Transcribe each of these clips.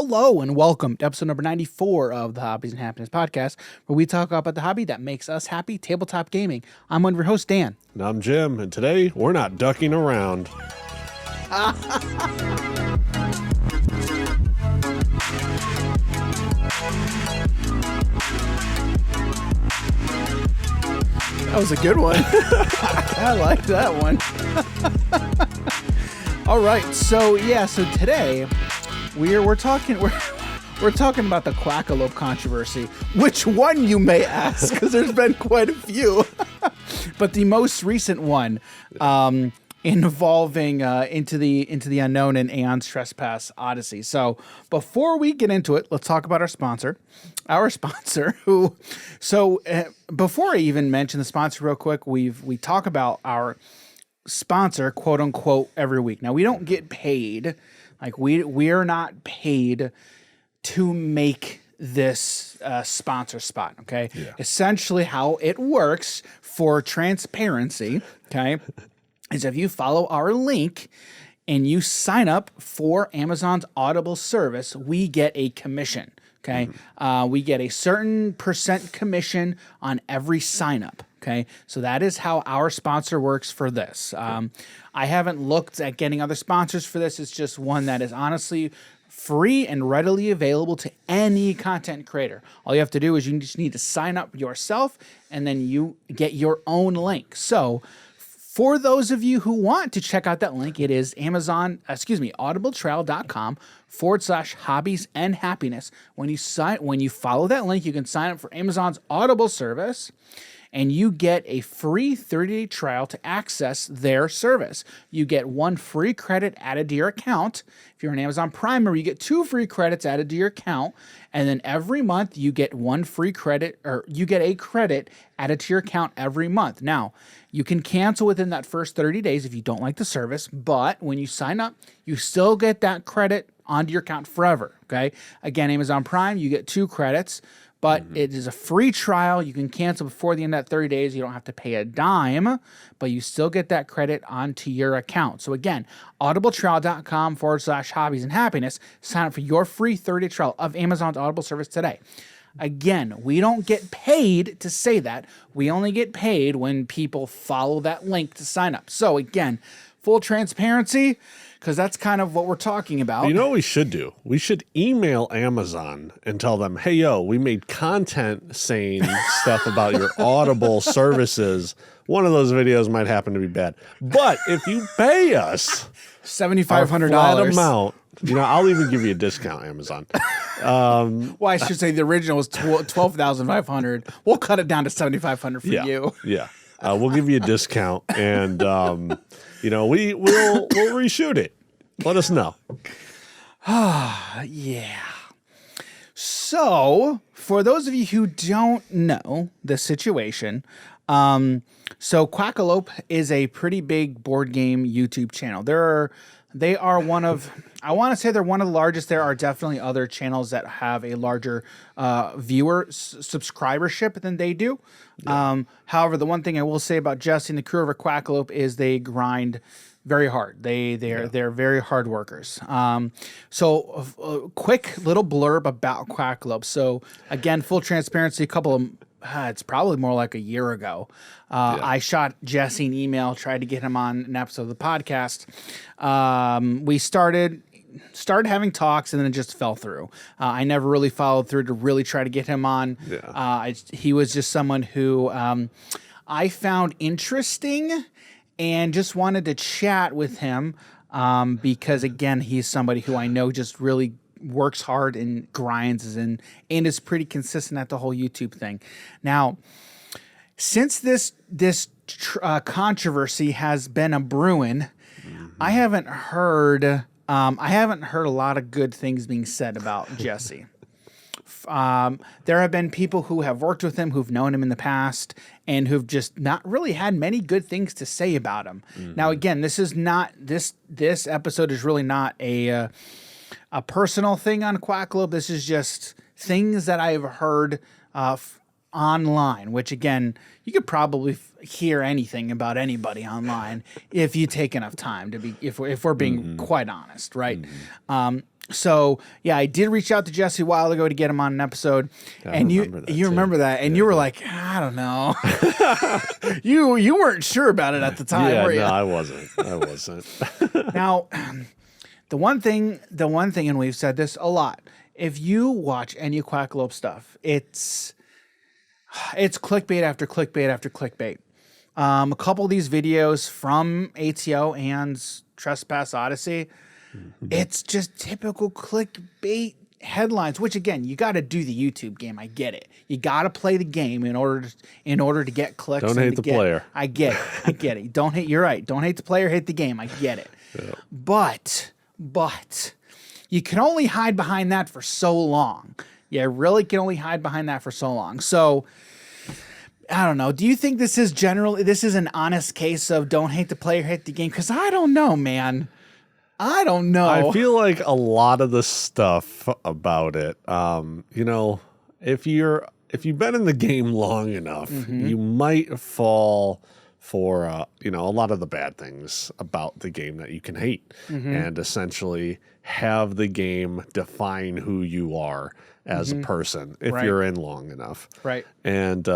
Hello and welcome to episode number 94 of the Hobbies and Happiness podcast, where we talk about the hobby that makes us happy, tabletop gaming. I'm one of your hosts, Dan. And I'm Jim, and today we're not ducking around. That was a good one. I like that one. All right, so today we're talking about the Quackalope controversy. Which one, you may ask, because there's been quite a few. But the most recent one, involving into the unknown and Aeon's Trespass Odyssey. So before we get into it, let's talk about our sponsor. Before I even mention the sponsor real quick, we talk about our sponsor, quote unquote, every week. Now, we don't get paid. Like we're not paid to make this sponsor spot. Okay. Yeah. Essentially how it works for transparency. Okay. Is if you follow our link and you sign up for Amazon's Audible service, we get a commission. Okay. Mm-hmm. We get a certain % commission on every sign up. Okay. So that is how our sponsor works for this. I haven't looked at getting other sponsors for this. It's just one that is honestly free and readily available to any content creator. All you have to do is you just need to sign up yourself and then you get your own link. So for those of you who want to check out that link, it is audibletrial.com/hobbies and happiness. When you follow that link, you can sign up for Amazon's Audible service and you get a free 30-day trial to access their service. You get 1 free credit added to your account. If you're an Amazon Prime member, you get 2 free credits added to your account. And then every month you get 1 free credit, or you get a credit added to your account every month. Now, you can cancel within that first 30 days if you don't like the service, but when you sign up, you still get that credit onto your account forever, okay? Again, Amazon Prime, you get 2 credits, but it is a free trial. You can cancel before the end of that 30 days. You don't have to pay a dime, but you still get that credit onto your account. So again, audibletrial.com/hobbies and happiness. Sign up for your free 30-day trial of Amazon's Audible service today. Again, we don't get paid to say that. We only get paid when people follow that link to sign up. So again, full transparency, because that's kind of what we're talking about. You know what we should do? We should email Amazon and tell them, hey, yo, we made content saying stuff about your Audible services. One of those videos might happen to be bad. But if you pay us $7,500 amount, I'll even give you a discount, Amazon. Well, I should say the original was $12,500. We'll cut it down to $7,500 for you. Yeah. We'll give you a discount, and we'll reshoot it. Let us know. Yeah. So, for those of you who don't know the situation, so Quackalope is a pretty big board game YouTube channel. They are one of, I want to say they're one of the largest. There are definitely other channels that have a larger subscribership than they do. Yeah. However, the one thing I will say about Jesse and the crew over Quackalope is they grind very hard. They're very hard workers. So a quick little blurb about Quackalope. So again, full transparency, it's probably more like a year ago. I shot Jesse an email, tried to get him on an episode of the podcast. We started having talks, and then it just fell through. I never really followed through to really try to get him on. Yeah. He was just someone who I found interesting and just wanted to chat with him because, again, he's somebody who I know just really works hard and grinds and is pretty consistent at the whole YouTube thing. Now, since this controversy has been a brewing, I haven't heard a lot of good things being said about Jesse. There have been people who have worked with him, who've known him in the past, and who've just not really had many good things to say about him. Now, again, this episode is really not a personal thing on Quackalope. This is just things that I've heard online, which, again, you could probably hear anything about anybody online if you take enough time to be, if we're being quite honest, right? So yeah, I did reach out to Jesse a while ago to get him on an episode, and you remember that, and you were like, I don't know, you weren't sure about it at the time, were you? No, I wasn't. Now, the one thing, and we've said this a lot. If you watch any Quackalope stuff, it's clickbait after clickbait after clickbait. A couple of these videos from ATO and Trespass Odyssey. It's just typical clickbait headlines, which again, you got to do the YouTube game. I get it. You got to play the game in order to get clicks. Don't hate the player. I get it. Don't hate. You're right. Don't hate the player. Hate the game. I get it. Yeah. But you can only hide behind that for so long. You really can only hide behind that for so long. So I don't know. Do you think this is an honest case of don't hate the player, hate the game? Because I don't know, man. I don't know. I feel like a lot of the stuff about it, if you've been in the game long enough, you might fall for a lot of the bad things about the game that you can hate, and essentially have the game define who you are as a person if you're in long enough. Right. And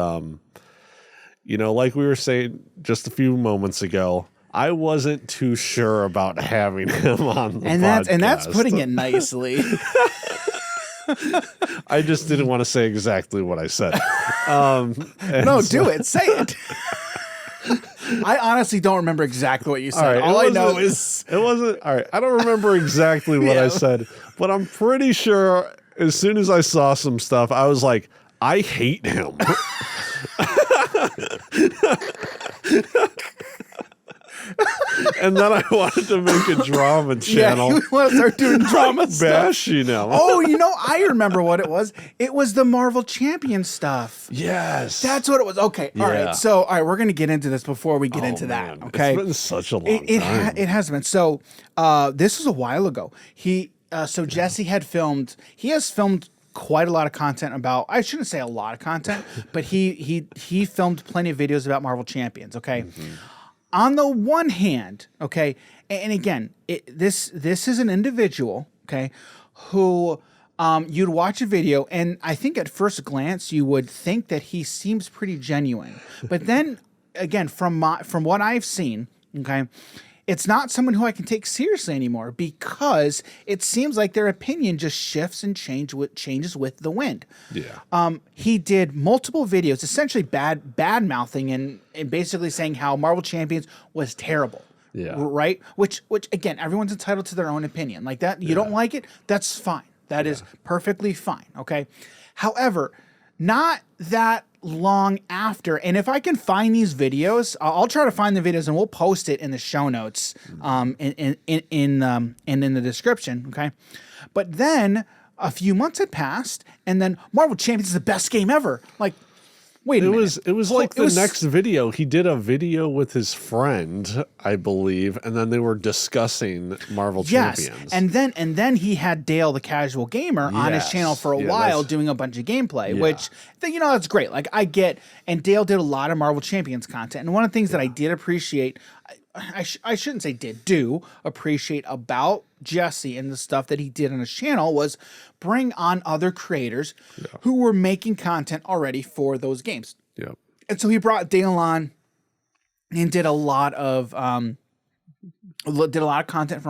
like we were saying just a few moments ago, I wasn't too sure about having him on the podcast. And that's putting it nicely. I just didn't want to say exactly what I said. No, do it. Say it. I honestly don't remember exactly what you said. Right, all I know is... It wasn't... All right, I don't remember exactly what I said, but I'm pretty sure as soon as I saw some stuff, I was like, I hate him. And then I wanted to make a drama channel. Yeah, you want to start doing drama stuff. Bashing him. Oh, I remember what it was. It was the Marvel Champion stuff. Yes. That's what it was. Okay. All right. So, we're going to get into this before we get into that. Okay. It's been such a long time. It has been. So, this was a while ago. Jesse has filmed quite a lot of content about, I shouldn't say a lot of content, but he filmed plenty of videos about Marvel Champions. Okay. On the one hand, okay, and again, this is an individual, okay, who you'd watch a video, and I think at first glance you would think that he seems pretty genuine, but then again, from what I've seen, okay, it's not someone who I can take seriously anymore because it seems like their opinion just shifts and changes with the wind. Yeah. He did multiple videos, essentially bad mouthing and basically saying how Marvel Champions was terrible. Yeah. Right? Which again, everyone's entitled to their own opinion. Like that, you don't like it, that's fine. That is perfectly fine. Okay. However, not that long after, and if I can find these videos, I'll try to find the videos and we'll post it in the show notes, and in the description. Okay, but then a few months had passed, and then Marvel Champions is the best game ever. Like, wait a minute. It was like the next video. He did a video with his friend, I believe, and then they were discussing Marvel Champions. And then he had Dale the Casual Gamer on his channel for a while doing a bunch of gameplay, which that's great. Like I get, and Dale did a lot of Marvel Champions content. And one of the things that I did appreciate, I shouldn't say do appreciate about Jesse and the stuff that he did on his channel was bring on other creators who were making content already for those games. Yep. And so he brought Dale on and did a lot of content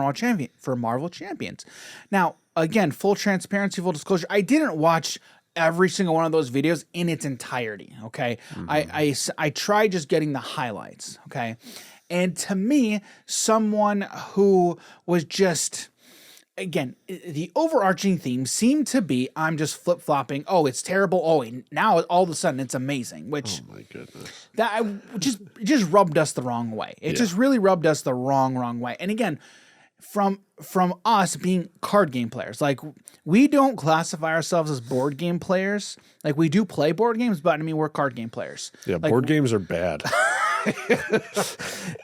for Marvel Champions. Now, again, full transparency, full disclosure, I didn't watch every single one of those videos in its entirety. Okay. I tried just getting the highlights. Okay. And to me, someone who was just, again, the overarching theme seemed to be, I'm just flip-flopping. Oh, it's terrible. Oh, now all of a sudden it's amazing, which, oh my goodness, that just rubbed us the wrong way. It just really rubbed us the wrong way. And again, from us being card game players, like we don't classify ourselves as board game players. Like we do play board games, but I mean, we're card game players. Yeah. Like, board games are bad.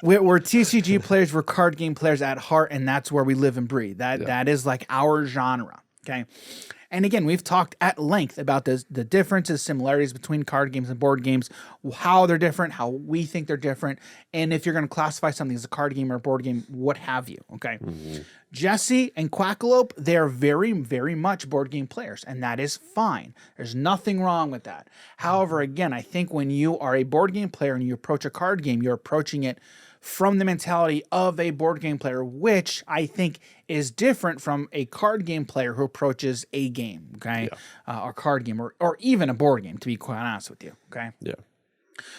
We're TCG players, we're card game players at heart, and that's where we live and breathe. That is like our genre. Okay. And again, we've talked at length about the differences, similarities between card games and board games, how they're different, how we think they're different, and if you're going to classify something as a card game or a board game, what have you. Okay. Jesse and Quackalope, they're very, very much board game players, and that is fine. There's nothing wrong with that. However, again, I think when you are a board game player and you approach a card game, you're approaching it from the mentality of a board game player, which I think is different from a card game player who approaches a game, okay? Or card game, or even a board game, to be quite honest with you, okay? Yeah.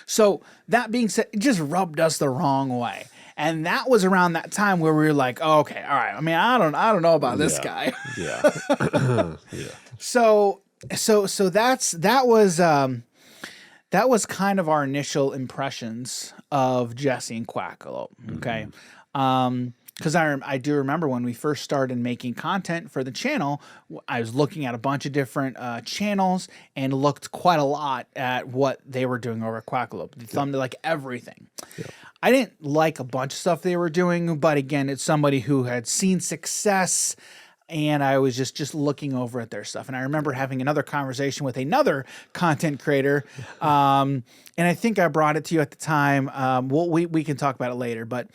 So that being said, it just rubbed us the wrong way. And that was around that time where we were like, oh, okay, all right. I mean, I don't know about this guy. Yeah. Yeah. So that was kind of our initial impressions of Jesse and Quackalope. Okay. Because I do remember when we first started making content for the channel, I was looking at a bunch of different channels and looked quite a lot at what they were doing over at Quackalope. They thumbed like everything. Yeah. I didn't like a bunch of stuff they were doing, but again, it's somebody who had seen success, and I was just looking over at their stuff. And I remember having another conversation with another content creator, and I think I brought it to you at the time. We can talk about it later, but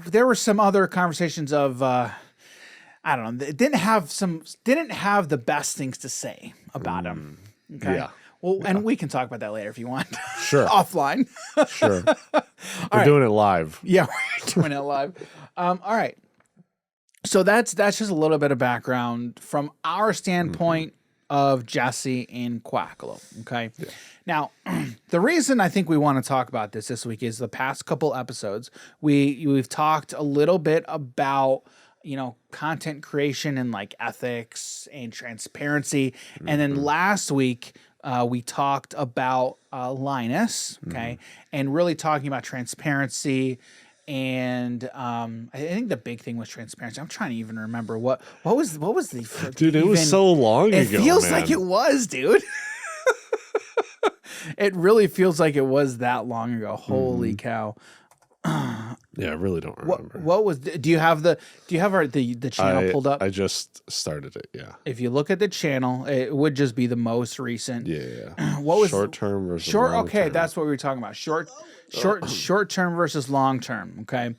there were some other conversations of I don't know, didn't have the best things to say about them. Okay. Yeah. Well, and we can talk about that later if you want. Sure. Offline. Sure. We're doing it live. Yeah, we're doing it live. All right. So that's just a little bit of background from our standpoint of Jesse and Quackalope. Okay. Yeah. Now, the reason I think we want to talk about this week is the past couple episodes we've talked a little bit about content creation and like ethics and transparency, and then last week we talked about Linus. Okay, and really talking about transparency. And I think the big thing was transparency. I'm trying to even remember what was the dude. It was so long ago. It feels like it was, dude. It really feels like it was that long ago. Holy cow! Yeah, I really don't remember. What was? Do you have the channel pulled up? I just started it. Yeah. If you look at the channel, it would just be the most recent. Yeah. What was short term versus short? long Okay, term. that's what we were talking about. Short term versus long term. Okay,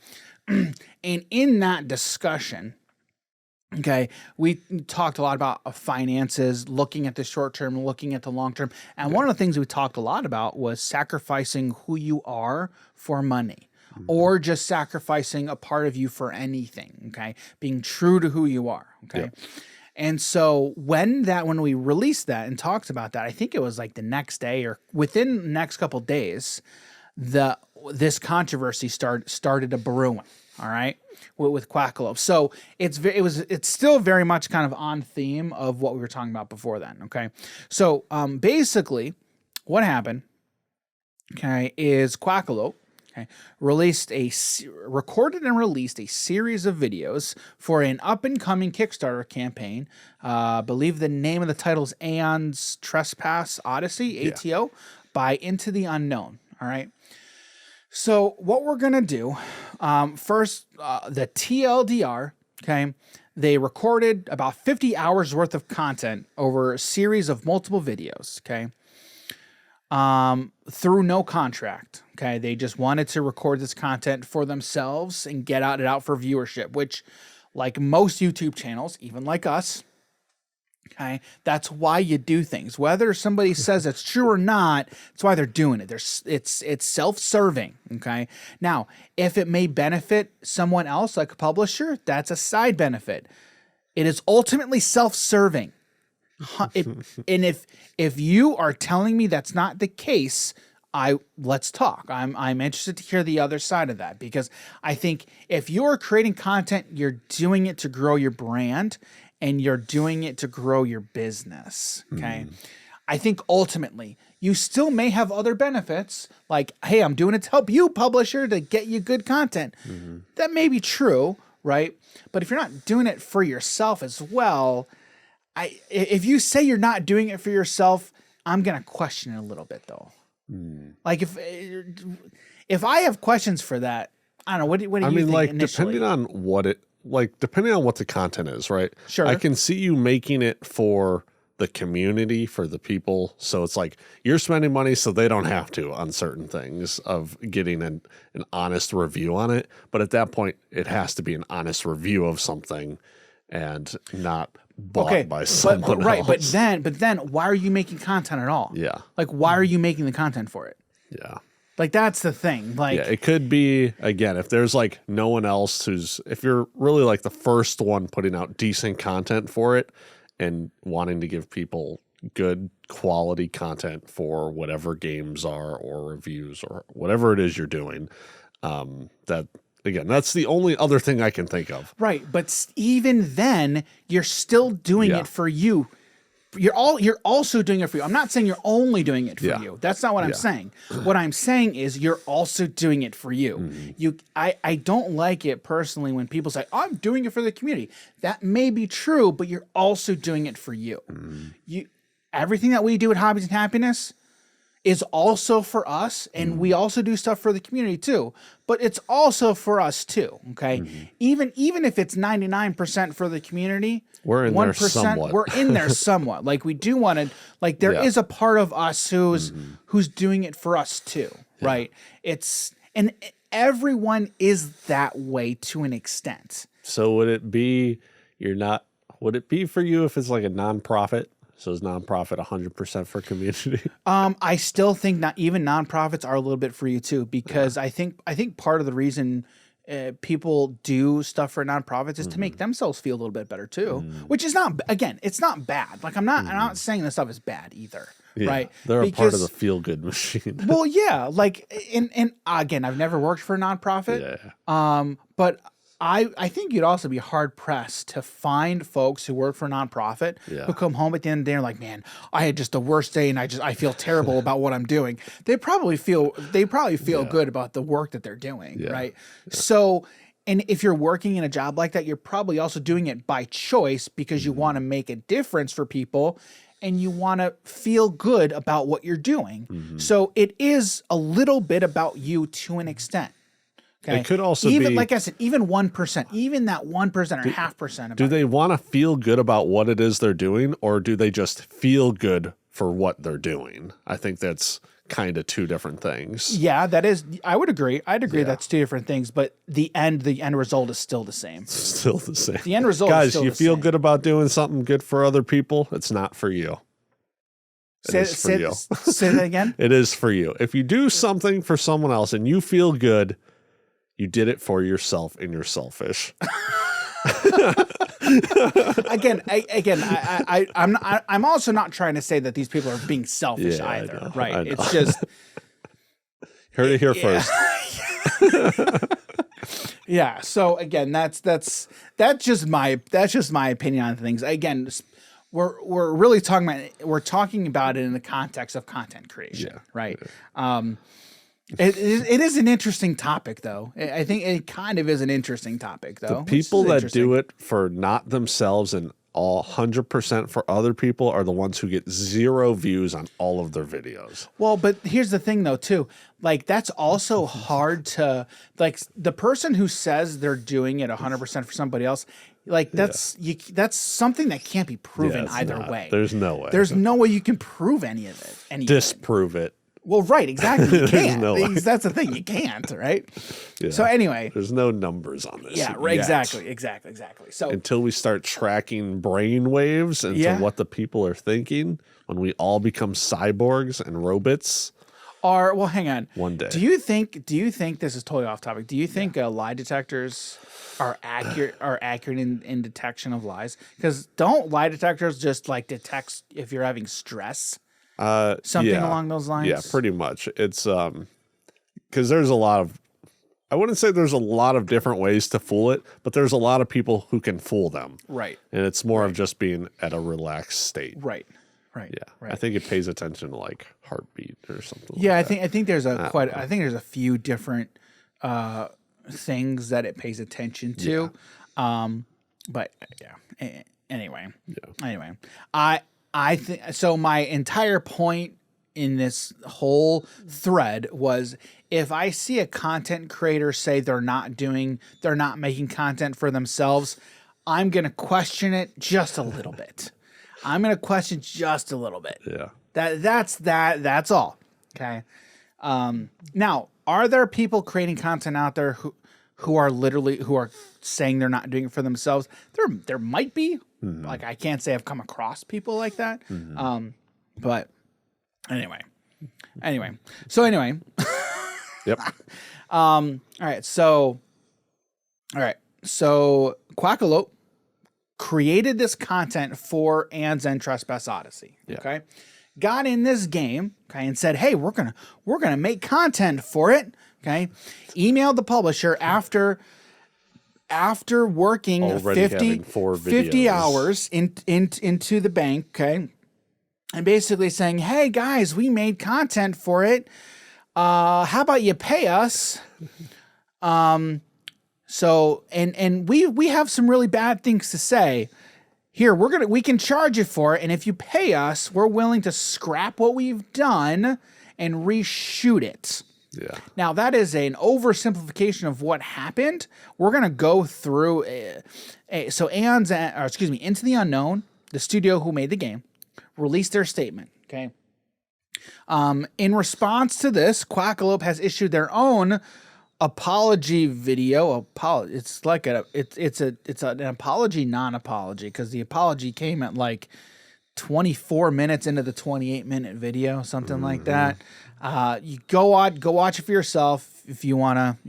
and in that discussion, okay, we talked a lot about finances, looking at the short term, looking at the long term, and one of the things we talked a lot about was sacrificing who you are for money. Or just sacrificing a part of you for anything, okay? Being true to who you are, okay? Yep. And so when we released that and talked about that, I think it was like the next day or within the next couple of days, this controversy started a brewing, all right, with Quackalope. So it's still very much kind of on theme of what we were talking about before then, okay? So basically what happened, okay, is Quackalope recorded and released a series of videos for an up-and-coming Kickstarter campaign. I believe the name of the title is Aeon's Trespass Odyssey, ATO, by Into the Unknown. All right. So what we're going to do, first, the TLDR, okay, they recorded about 50 hours worth of content over a series of multiple videos, okay, through no contract. Okay, they just wanted to record this content for themselves and get it out for viewership, which, like most YouTube channels, even like us, okay, that's why you do things. Whether somebody says it's true or not, that's why they're doing it. It's self-serving. Okay, now if it may benefit someone else, like a publisher, that's a side benefit. It is ultimately self-serving. And if you are telling me that's not the case, let's talk. I'm interested to hear the other side of that, because I think if you're creating content, you're doing it to grow your brand and you're doing it to grow your business. Okay. I think ultimately you still may have other benefits, like, hey, I'm doing it to help you, publisher, to get you good content. That may be true, right? But if you're not doing it for yourself as well, if you say you're not doing it for yourself, I'm going to question it a little bit though. Like if I have questions for that, I don't know. What do you think like initially? depending on like depending on what the content is, right? Sure. I can see you making it for the community, for the people. So it's like you're spending money so they don't have to on certain things of getting an honest review on it. But at that point, it has to be an honest review of something and not bought by someone else. But then why are you making content at all? Yeah. Like, why are you making the content for it? Yeah. Like, that's the thing. Like, yeah, it could be, again, if there's like no one else if you're really like the first one putting out decent content for it and wanting to give people good quality content for whatever games are or reviews or whatever it is you're doing, that's the only other thing I can think of. Right. But even then, you're still doing it for you. You're also doing it for you. I'm not saying you're only doing it for you. That's not what I'm saying. What I'm saying is you're also doing it for you. Mm-hmm. I don't like it personally when people say, I'm doing it for the community. That may be true, but you're also doing it for you. Mm-hmm. Everything that we do at Hobbies and Happiness is also for us, and we also do stuff for the community too. But it's also for us too. Okay, even if it's 99% for the community, we're in there somewhat. We're in there somewhat. Like we do want to. Like there is a part of us who's doing it for us too. Right? And everyone is that way to an extent. So would it be for you if it's like a nonprofit? So is nonprofit 100% for community? I still think not even nonprofits are a little bit for you too, because I think part of the reason people do stuff for nonprofits is to make themselves feel a little bit better too, which is not, again, it's not bad. Like I'm not saying this stuff is bad either. Yeah, right? They're a part of the feel good machine. Well, yeah. Like, and again, I've never worked for a nonprofit. Yeah. But I think you'd also be hard pressed to find folks who work for a nonprofit who come home at the end of the day and are like, man, I had just the worst day and I feel terrible about what I'm doing. They probably feel good about the work that they're doing. Right. Yeah. So, and if you're working in a job like that, you're probably also doing it by choice because you want to make a difference for people and you want to feel good about what you're doing. So it is a little bit about you to an extent. Okay. It could also be, like I said, even 1%, even that 1% or 0.5%. Do they want to feel good about what it is they're doing, or do they just feel good for what they're doing? I think that's kind of two different things. Yeah, that is. I would agree. I'd agree that's two different things, but the end result is still the same. Still the same. The end result Guys, is still you the feel same. good about doing something good for other people? It's not for you. Say that again? It is for you. If you do something for someone else and you feel good, you did it for yourself and you're selfish. I'm also not trying to say that these people are being selfish either, right? It's just heard it here first. Yeah. So again, that's just my opinion on things. Again, we're really talking about it in the context of content creation, right? Yeah. It is an interesting topic, though. I think it kind of is an interesting topic, though. The people that do it for not themselves and all 100% for other people are the ones who get 0 views on all of their videos. Well, but here's the thing, though, too. Like, that's also hard to, like, the person who says they're doing it 100% for somebody else, like, that's something that can't be proven either way. There's no way. There's no way you can prove any of it. Disprove it. Well, right, exactly. You can't. No way. That's the thing. You can't, right? Yeah. So anyway. There's no numbers on this. Yeah, right, exactly. So until we start tracking brain waves into what the people are thinking, when we all become cyborgs and robots. Well, hang on. One day. Do you think this is totally off topic? Do you think lie detectors are accurate in detection of lies? Because don't lie detectors just like detect if you're having stress? Something along those lines? Yeah, pretty much. It's because there's a lot of, I wouldn't say there's a lot of different ways to fool it, but there's a lot of people who can fool them. Right. And it's more of just being at a relaxed state. Right. Yeah. Right. I think it pays attention to like heartbeat or something. Yeah, like I think there's I think there's a few different things that it pays attention to. Yeah. But anyway. I think so. My entire point in this whole thread was, if I see a content creator say they're not making content for themselves, I'm going to question it just a little bit. I'm going to question just a little bit. Yeah. That's all. Okay. Now, are there people creating content out there who are saying they're not doing it for themselves? There might be. Like, I can't say I've come across people like that. But anyway. Yep. All right. So Quackalope created this content for Anne's and Trespass Odyssey. Yeah. Okay. Got in this game, okay, and said, hey, we're gonna make content for it. Okay. Emailed the publisher after working Already 50 hours into the bank, okay, and basically saying, hey guys, we made content for it. How about you pay us? So we have some really bad things to say. Here, we can charge you for it, and if you pay us, we're willing to scrap what we've done and reshoot it. Yeah. Now, that is an oversimplification of what happened. We're going to go through so Into the Unknown, the studio who made the game, released their statement, okay? In response to this, Quackalope has issued their own apology video. It's like it's an apology non-apology, because the apology came at like 24 minutes into the 28-minute video, something like that. You go watch it for yourself if you wanna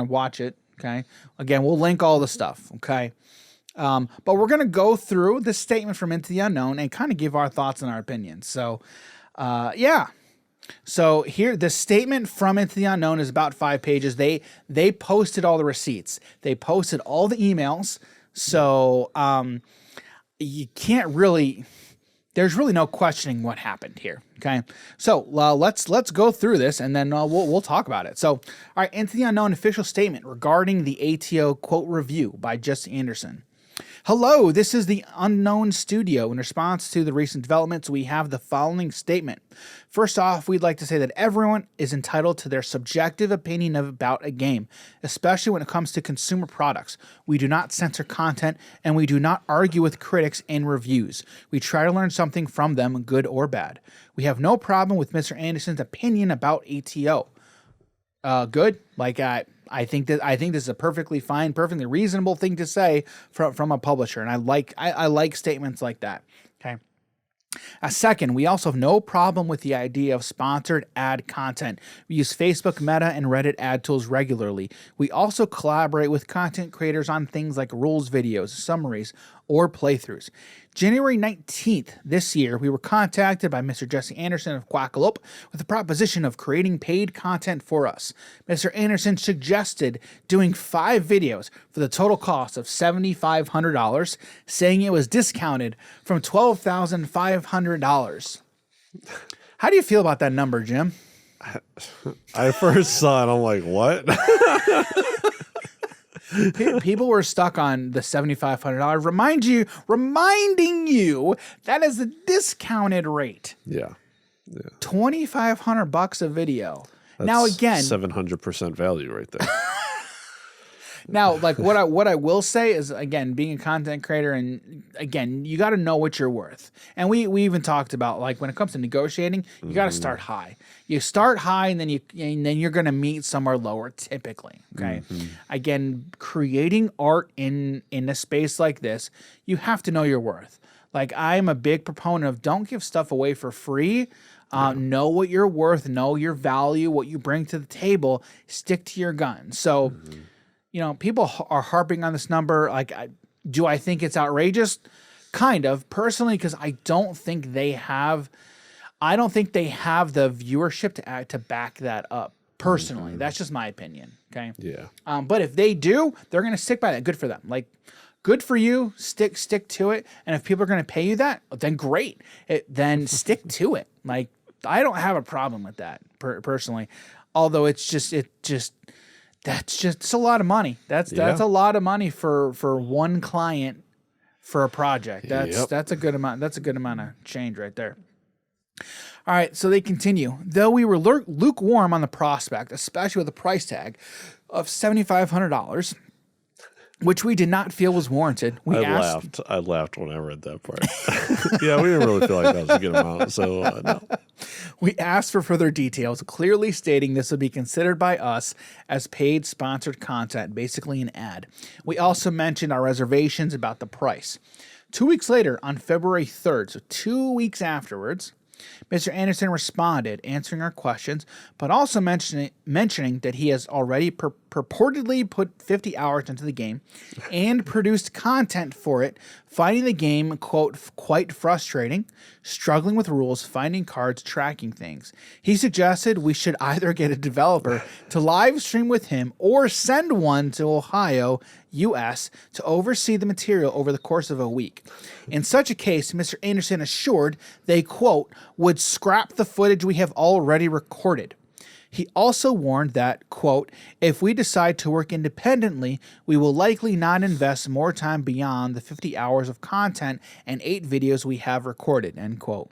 watch it. Okay. Again, we'll link all the stuff. Okay. But we're gonna go through the statement from Into the Unknown and kind of give our thoughts and our opinions. So, yeah. So here, the statement from Into the Unknown is about 5 pages. They posted all the receipts. They posted all the emails. So you can't really. There's really no questioning what happened here. Okay, so let's go through this, and then we'll talk about it. So, all right, Into the Unknown official statement regarding the ATO quote review by Jesse Anderson. Hello, this is the Unknown Studio. In response to the recent developments, we have the following statement. First off, we'd like to say that everyone is entitled to their subjective opinion about a game, especially when it comes to consumer products. We do not censor content, and we do not argue with critics in reviews. We try to learn something from them, good or bad. We have no problem with Mr. Anderson's opinion about ATO. Good. Like, I think this is a perfectly fine, perfectly reasonable thing to say from a publisher, and I like statements like that. Okay. Second, we also have no problem with the idea of sponsored ad content. We use Facebook Meta and Reddit ad tools regularly. We also collaborate with content creators on things like rules videos, summaries, or playthroughs. January 19th this year, we were contacted by Mr. Jesse Anderson of Quackalope with the proposition of creating paid content for us. Mr. Anderson suggested doing 5 videos for the total cost of $7,500, saying it was discounted from $12,500. How do you feel about that number, Jim? I first saw it, I'm like, what? People were stuck on the $7,500. Reminding you that is the discounted rate. Yeah. $2,500 a video. That's now again, 700% value right there. Now, like what I will say is, again, being a content creator, and again, you got to know what you're worth. And we even talked about, like, when it comes to negotiating, you got to start high. You start high, and then you're going to meet somewhere lower typically. Okay. Again, creating art in a space like this, you have to know your worth. Like, I'm a big proponent of don't give stuff away for free. Know what you're worth, know your value, what you bring to the table, stick to your guns. So, you know, people are harping on this number. Like, do I think it's outrageous? Kind of, personally, because I don't think they have the viewership to back that up. Personally, that's just my opinion. Okay. Yeah. But if they do, they're going to stick by that. Good for them. Like, good for you. Stick to it. And if people are going to pay you that, then great. Then stick to it. Like, I don't have a problem with that personally. Although it's a lot of money. That's a lot of money for one client for a project. That's a good amount. That's a good amount of change right there. All right, so they continue. Though we were lukewarm on the prospect, especially with a price tag of $7,500, which we did not feel was warranted, we asked. I laughed when I read that part. Yeah, we didn't really feel like that was a good amount. So no. We asked for further details, clearly stating this would be considered by us as paid sponsored content, basically an ad. We also mentioned our reservations about the price. 2 weeks later, on February 3rd, so 2 weeks afterwards, Mr. Anderson responded, answering our questions, but also mentioning that he has already purportedly put 50 hours into the game and produced content for it, finding the game, quote, quite frustrating, struggling with rules, finding cards, tracking things. He suggested we should either get a developer to live stream with him or send one to Ohio, U.S. to oversee the material over the course of a week. In such a case, Mr. Anderson assured they, quote, would scrap the footage we have already recorded. He also warned that, quote, if we decide to work independently, we will likely not invest more time beyond the 50 hours of content and 8 videos we have recorded, end quote.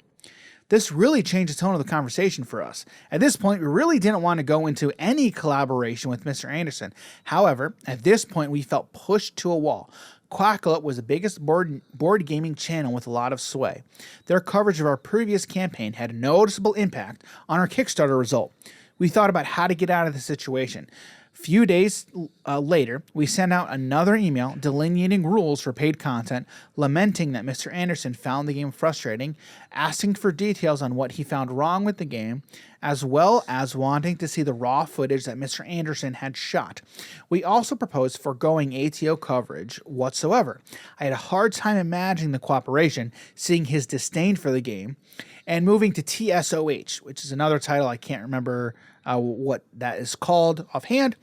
This really changed the tone of the conversation for us. At this point, we really didn't want to go into any collaboration with Mr. Anderson. However, at this point, we felt pushed to a wall. Quackalope was the biggest board gaming channel with a lot of sway. Their coverage of our previous campaign had a noticeable impact on our Kickstarter result. We thought about how to get out of the situation. Few days later, we sent out another email delineating rules for paid content, lamenting that Mr. Anderson found the game frustrating, asking for details on what he found wrong with the game, as well as wanting to see the raw footage that Mr. Anderson had shot. We also proposed foregoing ATO coverage whatsoever. I had a hard time imagining the cooperation, seeing his disdain for the game, and moving to TSOH, which is another title I can't remember what that is called offhand,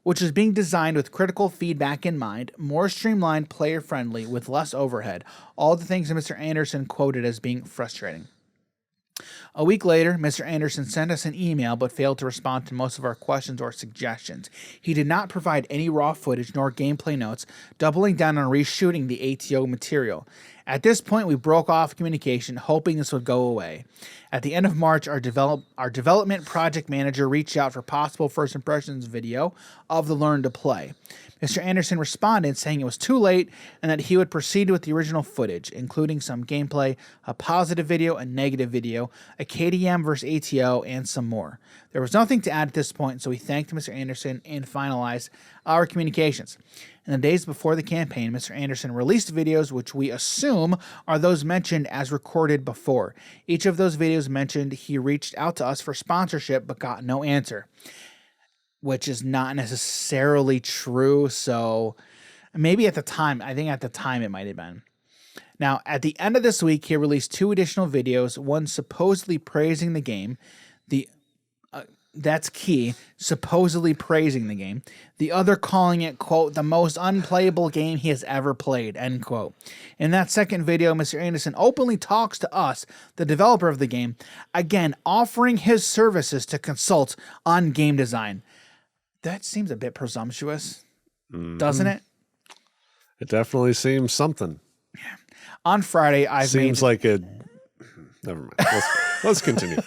which is being designed with critical feedback in mind, more streamlined, player-friendly, with less overhead. All the things that Mr. Anderson quoted as being frustrating. A week later, Mr. Anderson sent us an email but failed to respond to most of our questions or suggestions. He did not provide any raw footage nor gameplay notes, doubling down on reshooting the ATO material. At this point, we broke off communication, hoping this would go away. At the end of March, our development project manager reached out for possible first impressions video of the Learn to Play. Mr. Anderson responded saying it was too late and that he would proceed with the original footage, including some gameplay, a positive video, a negative video, a KDM versus ATO, and some more. There was nothing to add at this point, so we thanked Mr. Anderson and finalized our communications. In the days before the campaign, Mr. Anderson released videos which we assume are those mentioned as recorded before. Each of those videos mentioned he reached out to us for sponsorship but got no answer, which is not necessarily true. So maybe at the time, I think at the time it might have been. Now, at the end of this week, he released 2 additional videos, one supposedly praising the game. That's key, supposedly praising the game. The other calling it, quote, the most unplayable game he has ever played, end quote. In that second video, Mr. Anderson openly talks to us, the developer of the game, again, offering his services to consult on game design. That seems a bit presumptuous, doesn't it? It definitely seems something. Yeah. On Friday, Seems like a... Never mind. Let's continue.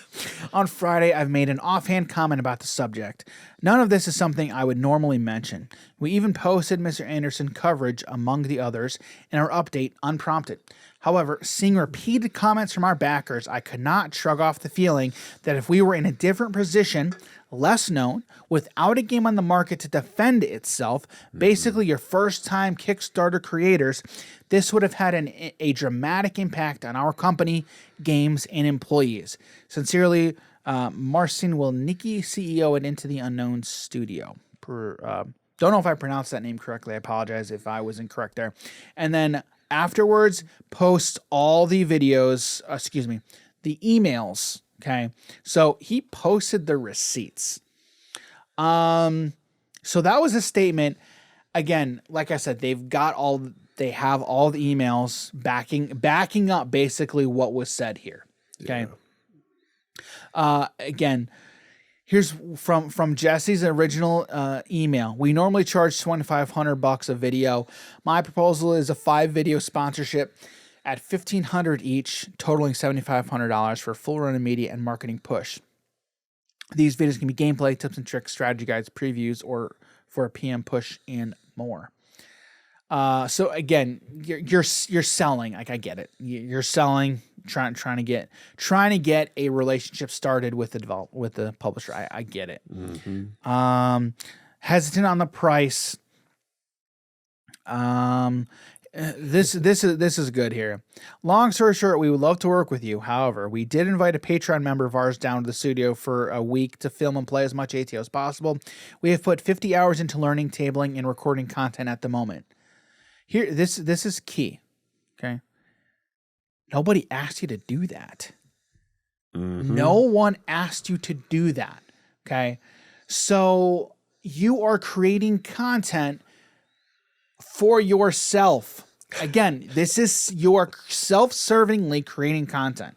On Friday, I've made an offhand comment about the subject. None of this is something I would normally mention. We even posted Mr. Anderson coverage among the others in our update unprompted. However, seeing repeated comments from our backers, I could not shrug off the feeling that if we were in a different position, less known, without a game on the market to defend itself, basically your first-time Kickstarter creators, this would have had a dramatic impact on our company, games, and employees. Sincerely, Marcin Wilnicki, CEO at Into the Unknown Studio. Don't know if I pronounced that name correctly. I apologize if I was incorrect there. And then afterwards, post all the videos, the emails. Okay, so he posted the receipts. So that was a statement. Again, like I said, they have all the emails backing up basically what was said here. Okay. Yeah. Again, here's from Jesse's original email. We normally charge $2,500 a video. My proposal is a 5 video sponsorship. at $1,500 each, totaling $7,500 for full running media and marketing push. These videos can be gameplay, tips and tricks, strategy guides, previews, or for a PM push and more. So again, you're selling. Like I get it. You're selling, trying to get a relationship started with the publisher. I get it. Hesitant on the price. This is good here. Long story short, we would love to work with you. However, we did invite a Patreon member of ours down to the studio for a week to film and play as much ATO as possible. We have put 50 hours into learning, tabling, and recording content at the moment. Here, this is key. Okay. Nobody asked you to do that. No one asked you to do that. Okay. So you are creating content for yourself. Again, this is your self-servingly creating content.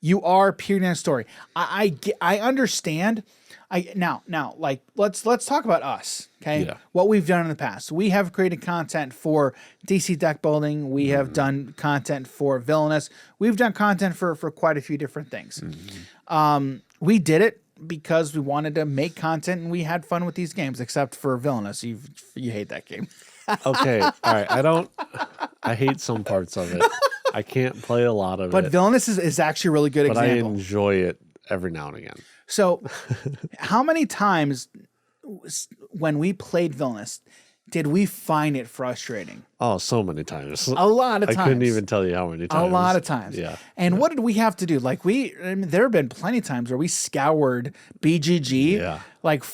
You are appearing in a story. I understand. Now, like let's talk about us. Okay, what we've done in the past. We have created content for DC deck building. We have done content for Villainous. We've done content for quite a few different things. We did it because we wanted to make content and we had fun with these games. Except for Villainous, you hate that game. Okay, all right. I hate some parts of it. I can't play a lot of it. But Villainous is actually a really good example. I enjoy it every now and again. So, how many times when we played Villainous did we find it frustrating? Oh, so many times. A lot of times. I couldn't even tell you how many times. A lot of times. Yeah. And what did we have to do? Like there have been plenty of times where we scoured BGG, like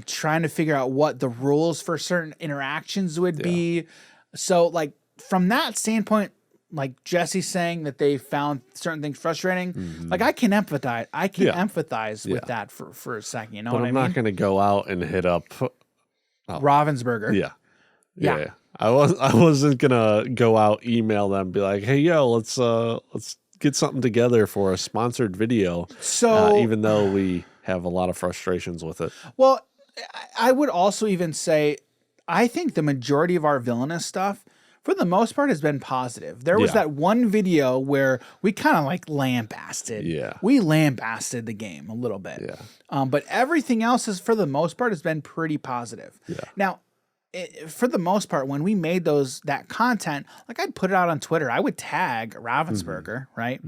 trying to figure out what the rules for certain interactions would be. So like from that standpoint, like Jesse saying that they found certain things frustrating, like I can empathize. I can empathize with that for a second. You know what I mean? I'm not going to go out and hit up Ravensburger. Yeah. I wasn't gonna go out, email them, be like, "Hey, yo, let's get something together for a sponsored video." So even though we have a lot of frustrations with it. Well, I would also even say I think the majority of our Villainous stuff, for the most part, has been positive. There was that one video where we kind of like lambasted. Yeah. We lambasted the game a little bit. Yeah. But everything else is, for the most part, has been pretty positive. Yeah. Now, for the most part, when we made that content, like I'd put it out on Twitter, I would tag Ravensburger, right?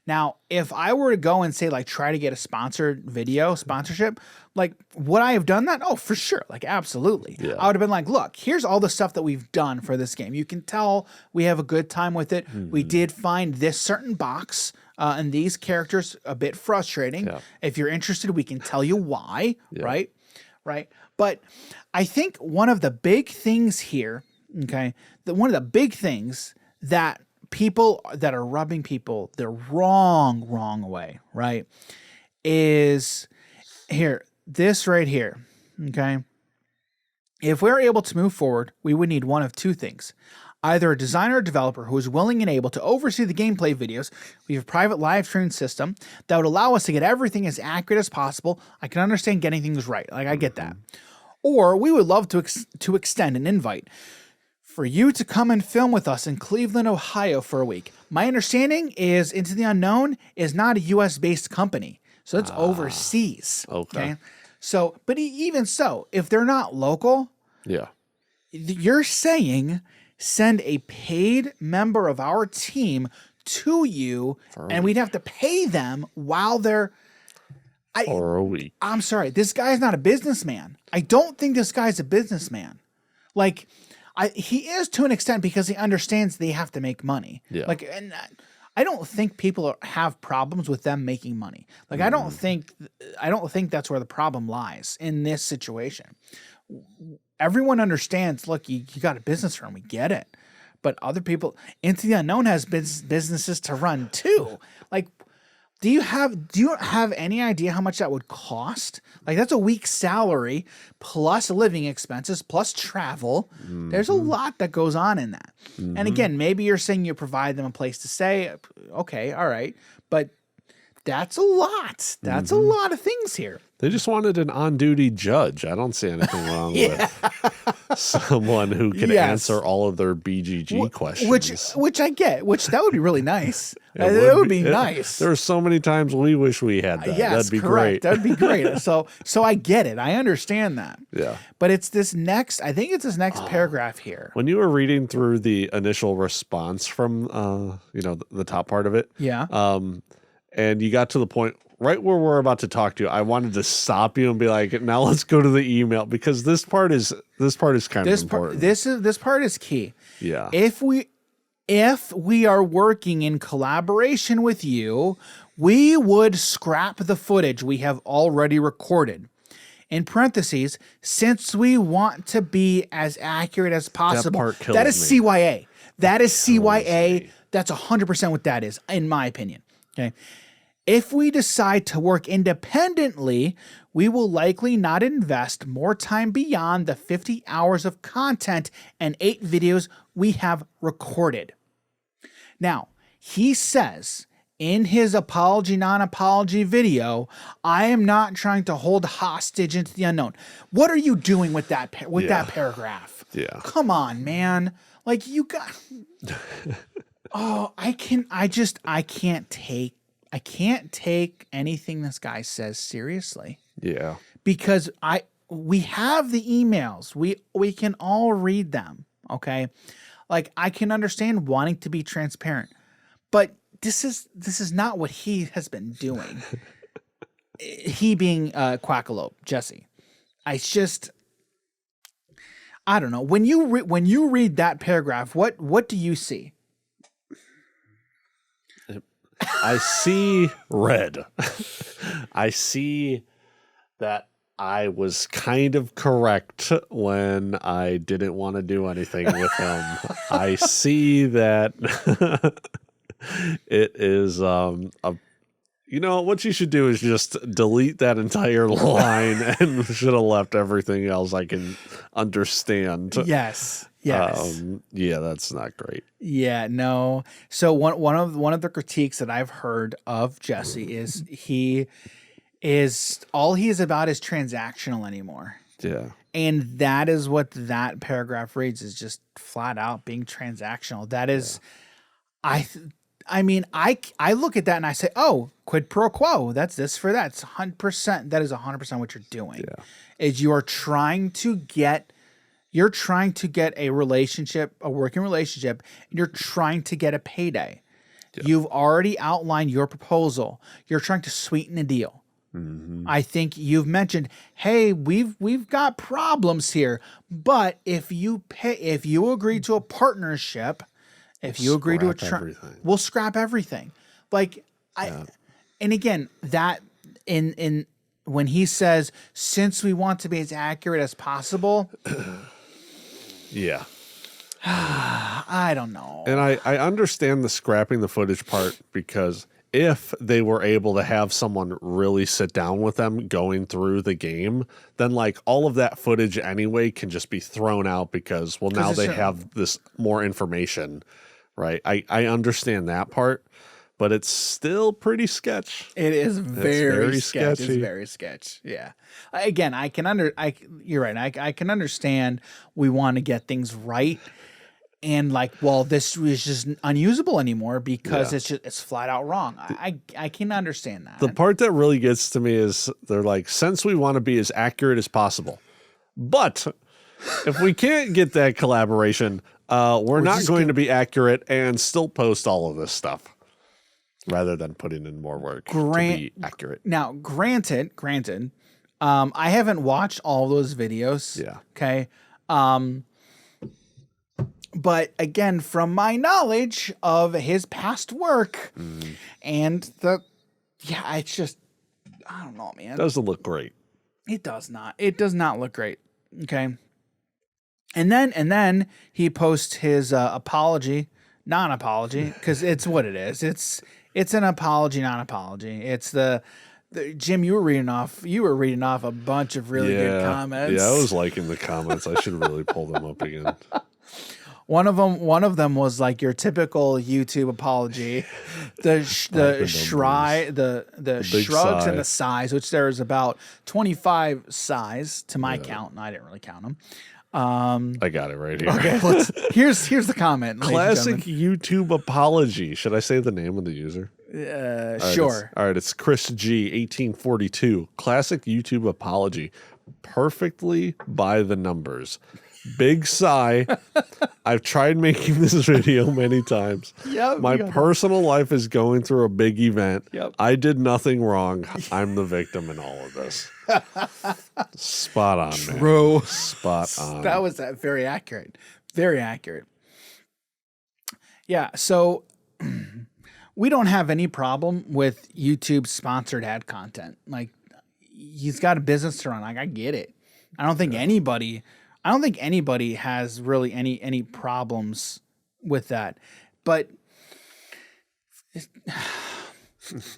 Now, if I were to go and say, like, try to get a sponsorship, like, would I have done that? Oh, for sure. Like, absolutely. Yeah. I would have been like, look, here's all the stuff that we've done for this game. You can tell we have a good time with it. We did find this certain box and these characters a bit frustrating. Yeah. If you're interested, we can tell you why, right? But I think one of the big things here, okay, one of the big things that people that are rubbing people the wrong way, right, is this right here, okay? If we're able to move forward, we would need one of two things. Either a designer or developer who is willing and able to oversee the gameplay videos. We have a private live stream system that would allow us to get everything as accurate as possible. I can understand getting things right. Like, I get that. Or we would love to extend an invite for you to come and film with us in Cleveland, Ohio for a week. My understanding is Into the Unknown is not a US-based company. So it's overseas. Okay. So, but even so, if they're not local, you're saying send a paid member of our team to you, and we'd have to pay them while they're for a week. I'm sorry, this guy's not a businessman. I don't think this guy's a businessman. Like, he is to an extent because he understands they have to make money. Yeah. Like, and I don't think people have problems with them making money. Like, I don't think that's where the problem lies in this situation. Everyone understands, look, you got a business firm, we get it. But other people, Into the Unknown has businesses to run too. Like, do you have any idea how much that would cost? Like, that's a week's salary plus living expenses plus travel. There's a lot that goes on in that. And again, maybe you're saying you provide them a place to stay. Okay, all right. But That's a lot. That's a lot of things here. They just wanted an on-duty judge. I don't see anything wrong with someone who can answer all of their BGG questions. Which I get. Which that would be really nice. That would be nice. There are so many times we wish we had that. Yes, that'd be correct. great. That'd be great. So I get it. I understand that. Yeah. But it's this next. I think it's this next paragraph here. When you were reading through the initial response from the top part of it, and you got to the point right where we're about to talk to you, I wanted to stop you and be like, now let's go to the email, because this part is kind of important. This part is key. Yeah. If we are working in collaboration with you, we would scrap the footage we have already recorded. In parentheses, since we want to be as accurate as possible. That part kills That is me. CYA. That is CYA. That's 100% what that is, in my opinion. Okay. If we decide to work independently, we will likely not invest more time beyond the 50 hours of content and 8 videos we have recorded. Now, he says in his apology, non-apology video, I am not trying to hold hostage into the unknown. What are you doing with that that paragraph? Yeah. Come on, man. Like, you got... Oh, I can't take anything this guy says seriously. Yeah. Because we have the emails. We can all read them, okay? Like, I can understand wanting to be transparent, but this is not what he has been doing. He being Quackalope, Jesse. I don't know. When you read that paragraph, what do you see? I see red. I see that I was kind of correct when I didn't want to do anything with him. I see that it is what you should do is just delete that entire line and should have left everything else I can understand. Yes. Yeah, that's not great. Yeah, no. So one of the critiques that I've heard of Jesse is he is about is transactional anymore. Yeah. And that is what that paragraph reads, is just flat out being transactional. That is, I look at that and I say, oh, quid pro quo. That's this for that. It's 100%. That is 100% what you're doing. Yeah. Is you're trying to get a relationship, a working relationship, and you're trying to get a payday. Yeah. You've already outlined your proposal. You're trying to sweeten the deal. Mm-hmm. I think you've mentioned, hey, we've got problems here, but if you agree to a partnership, we'll scrap everything. Like and again, that in when he says, since we want to be as accurate as possible. Yeah. I don't know. And I understand the scrapping the footage part, because if they were able to have someone really sit down with them going through the game, then like all of that footage anyway can just be thrown out, because, well, now they have this more information, right? I understand that part, but it's still pretty sketch. It is very sketchy. It's very sketch. Yeah. Again, you're right. I can understand we want to get things right. And like, well, this is just unusable anymore because it's flat out wrong. I can understand that. The part that really gets to me is they're like, since we want to be as accurate as possible, but if we can't get that collaboration, we're not going to be accurate and still post all of this stuff, rather than putting in more work to be accurate. Now, granted, I haven't watched all those videos. Yeah. Okay. But again, from my knowledge of his past work and it's just, I don't know, man. It doesn't look great. It does not. It does not look great. Okay. And then he posts his apology, non-apology, because it's what it is. It's an apology, non-apology. It's the Jim, you were reading off a bunch of really good comments. Yeah, I was liking the comments. I should really pull them up again. One of them was like your typical YouTube apology, the shrugs and the sighs, which there's about 25 sighs to my count, and I didn't really count them. I got it right here. Okay, here's the comment. Classic YouTube apology. Should I say the name of the user? Sure. All right, it's Chris G 1842. Classic YouTube apology. Perfectly by the numbers. Big sigh. I've tried making this video many times. Yep, My personal life is going through a big event. Yep. I did nothing wrong. I'm the victim in all of this. Spot on, man. True. Spot on. That was very accurate. Very accurate. Yeah, so we don't have any problem with YouTube sponsored ad content. Like, he's got a business to run. Like, I get it. I don't think anybody has really any problems with that. But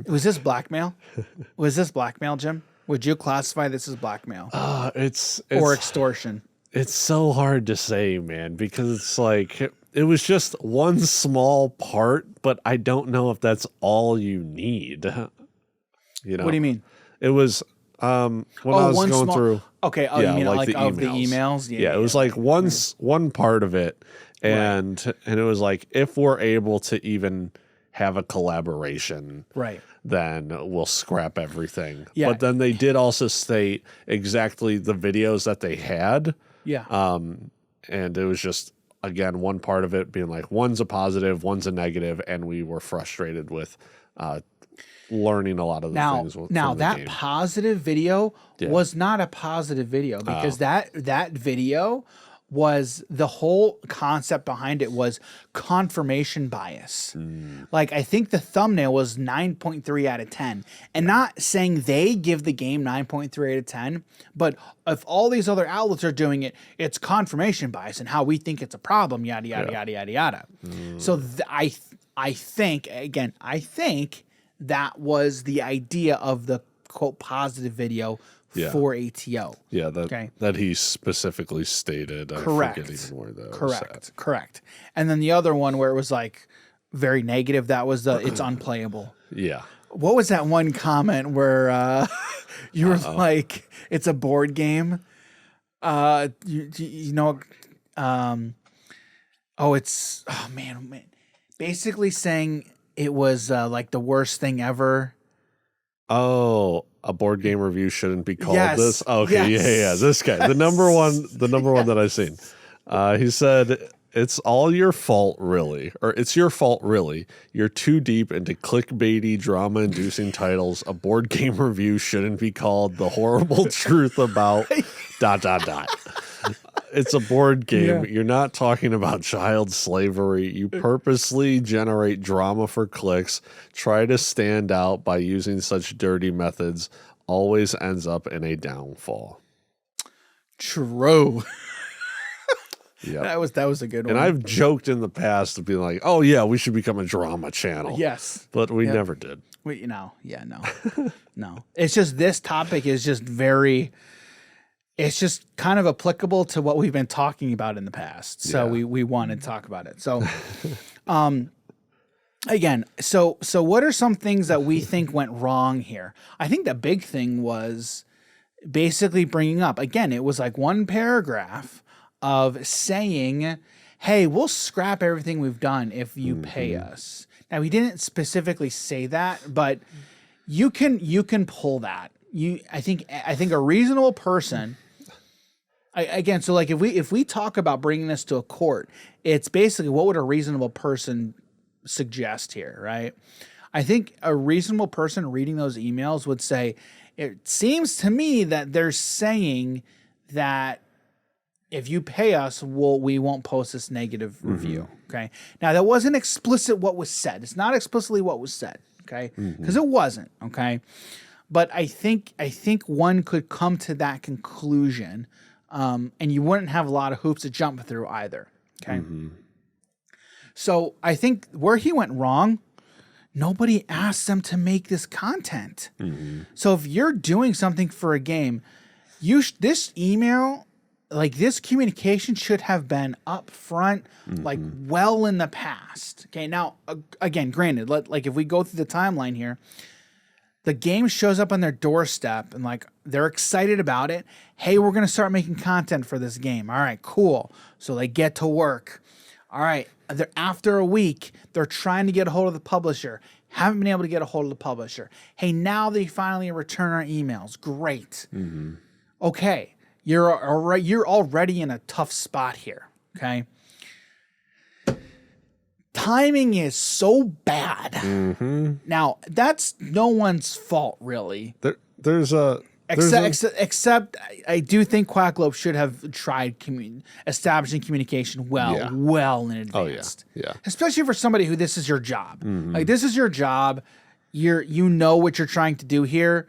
was this blackmail? Was this blackmail, Jim? Would you classify this as blackmail? It's or extortion? It's so hard to say, man, because it's like it was just one small part, but I don't know if that's all you need. You know? What do you mean? It was when I was going through. Okay, you mean like of the emails? Yeah, it was like one part of it, and it was like, if we're able to even have a collaboration, right, then we'll scrap everything. Yeah. But then they did also state exactly the videos that they had. Yeah. And it was just, again, one part of it being like, one's a positive, one's a negative, and we were frustrated with learning a lot of the things. Now that game. Positive video was not a positive video, because that video was, the whole concept behind it was confirmation bias. Like, I think the thumbnail was 9.3 out of 10, and not saying they give the game 9.3 out of 10, but if all these other outlets are doing it, it's confirmation bias and how we think it's a problem, yada, yada, yada, yada, yada. So I think that was the idea of the quote positive video for ATO. Yeah, that he specifically stated. Correct. I forget even where that Correct. Correct. And then the other one where it was like very negative, that was the it's unplayable. Yeah. What was that one comment where you were like, it's a board game? Man. Basically saying it was like the worst thing ever. Oh, a board game review shouldn't be called this. Okay, yes. yeah. This guy, the number one that I've seen. He said, "It's all your fault, really, or it's your fault, really. You're too deep into clickbaity, drama-inducing titles. A board game review shouldn't be called The Horrible Truth About ... It's a board game. You're not talking about child slavery. You purposely generate drama for clicks, try to stand out by using such dirty methods, always ends up in a downfall." True. Yeah, that was a good one. And I've joked in the past to be like, "Oh yeah, we should become a drama channel." Yes, but we never did. No. It's just, this topic is just very. It's just kind of applicable to what we've been talking about in the past. So we wanted to talk about it. So, again, so what are some things that we think went wrong here? I think the big thing was basically bringing up, again, it was like one paragraph of saying, hey, we'll scrap everything we've done if you pay us. Now, he didn't specifically say that, but you can pull that. I think a reasonable person. So like if we talk about bringing this to a court, it's basically, what would a reasonable person suggest here, right? I think a reasonable person reading those emails would say, it seems to me that they're saying that if you pay us, we won't post this negative review. Okay. Now, that wasn't explicit what was said. It's not explicitly what was said. Okay. Because it wasn't. Okay. But I think one could come to that conclusion, and you wouldn't have a lot of hoops to jump through either. Okay. So I think where he went wrong, nobody asked them to make this content. So if you're doing something for a game, this email, like this communication should have been up front, like well in the past. Okay, now again, granted, like if we go through the timeline here, the game shows up on their doorstep and like they're excited about it. Hey, we're gonna start making content for this game. All right, cool. So they get to work. All right, after a week, they're trying to get a hold of the publisher. Haven't been able to get a hold of the publisher. Hey, now they finally return our emails. Great. Okay. You're already in a tough spot here, okay? Timing is so bad. Now, that's no one's fault, really. Except I do think Quackalope should have tried establishing communication well in advance. Yeah. Especially for somebody who this is your job. Like, this is your job. You know what you're trying to do here.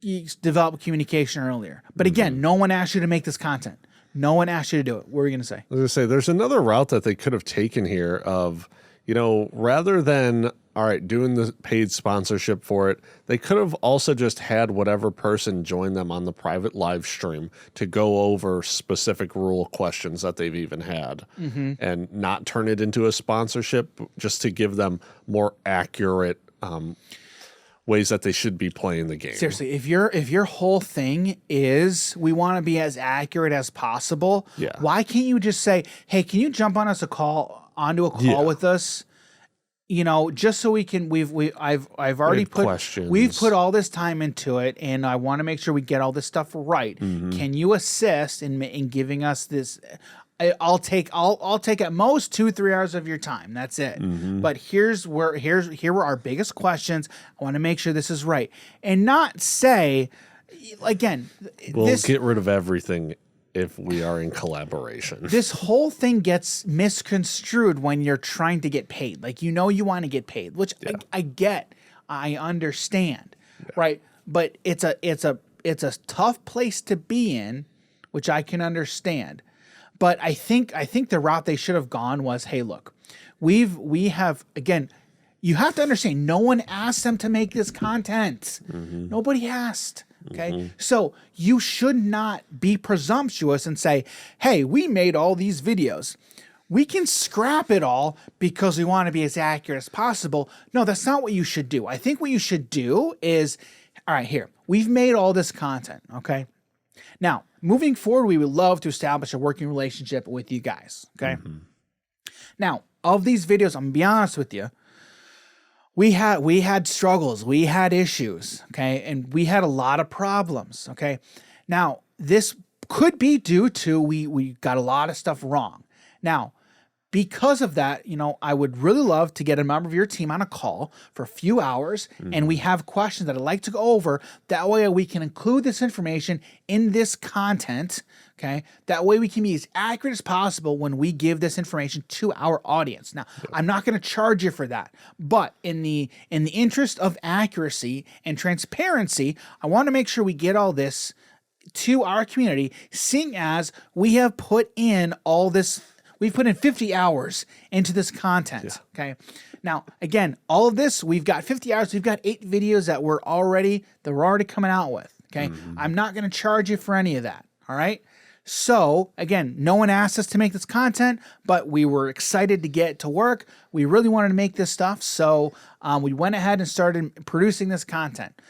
You develop communication earlier. But again, no one asked you to make this content. No one asked you to do it. What were you going to say? I was going to say, there's another route that they could have taken here of, rather than, all right, doing the paid sponsorship for it, they could have also just had whatever person join them on the private live stream to go over specific rule questions that they've even had and not turn it into a sponsorship, just to give them more accurate ways that they should be playing the game. Seriously, if your whole thing is we want to be as accurate as possible, why can't you just say, hey, can you jump onto a call with us? Just so we can I've already put questions. We've put all this time into it, and I want to make sure we get all this stuff right. Can you assist in giving us this? I'll take at most 2-3 hours of your time. That's it. But here were our biggest questions. I want to make sure this is right, and not say again. We'll get rid of everything if we are in collaboration. This whole thing gets misconstrued when you're trying to get paid. Like, you want to get paid, which I get, I understand, right? But it's a tough place to be in, which I can understand. But I think the route they should have gone was, hey, look, we have again. You have to understand, no one asked them to make this content. Nobody asked. Okay. So you should not be presumptuous and say, hey, we made all these videos. We can scrap it all because we want to be as accurate as possible. No, that's not what you should do. I think what you should do is, all right, here, we've made all this content. Okay. Now, moving forward, we would love to establish a working relationship with you guys. Okay. Now, of these videos, I'm going to be honest with you. We had struggles, we had issues, okay? And we had a lot of problems, okay? Now, this could be due to we got a lot of stuff wrong. Now, because of that, I would really love to get a member of your team on a call for a few hours, and we have questions that I'd like to go over. That way we can include this information in this content, okay? That way we can be as accurate as possible when we give this information to our audience. Now, I'm not going to charge you for that, but in the interest of accuracy and transparency, I want to make sure we get all this to our community, seeing as we have put in all this. We've put in 50 hours into this content, okay? Now, again, all of this, we've got 50 hours. We've got 8 videos that we're already coming out with, okay? I'm not going to charge you for any of that, all right? So, again, no one asked us to make this content, but we were excited to get to work. We really wanted to make this stuff, so we went ahead and started producing this content.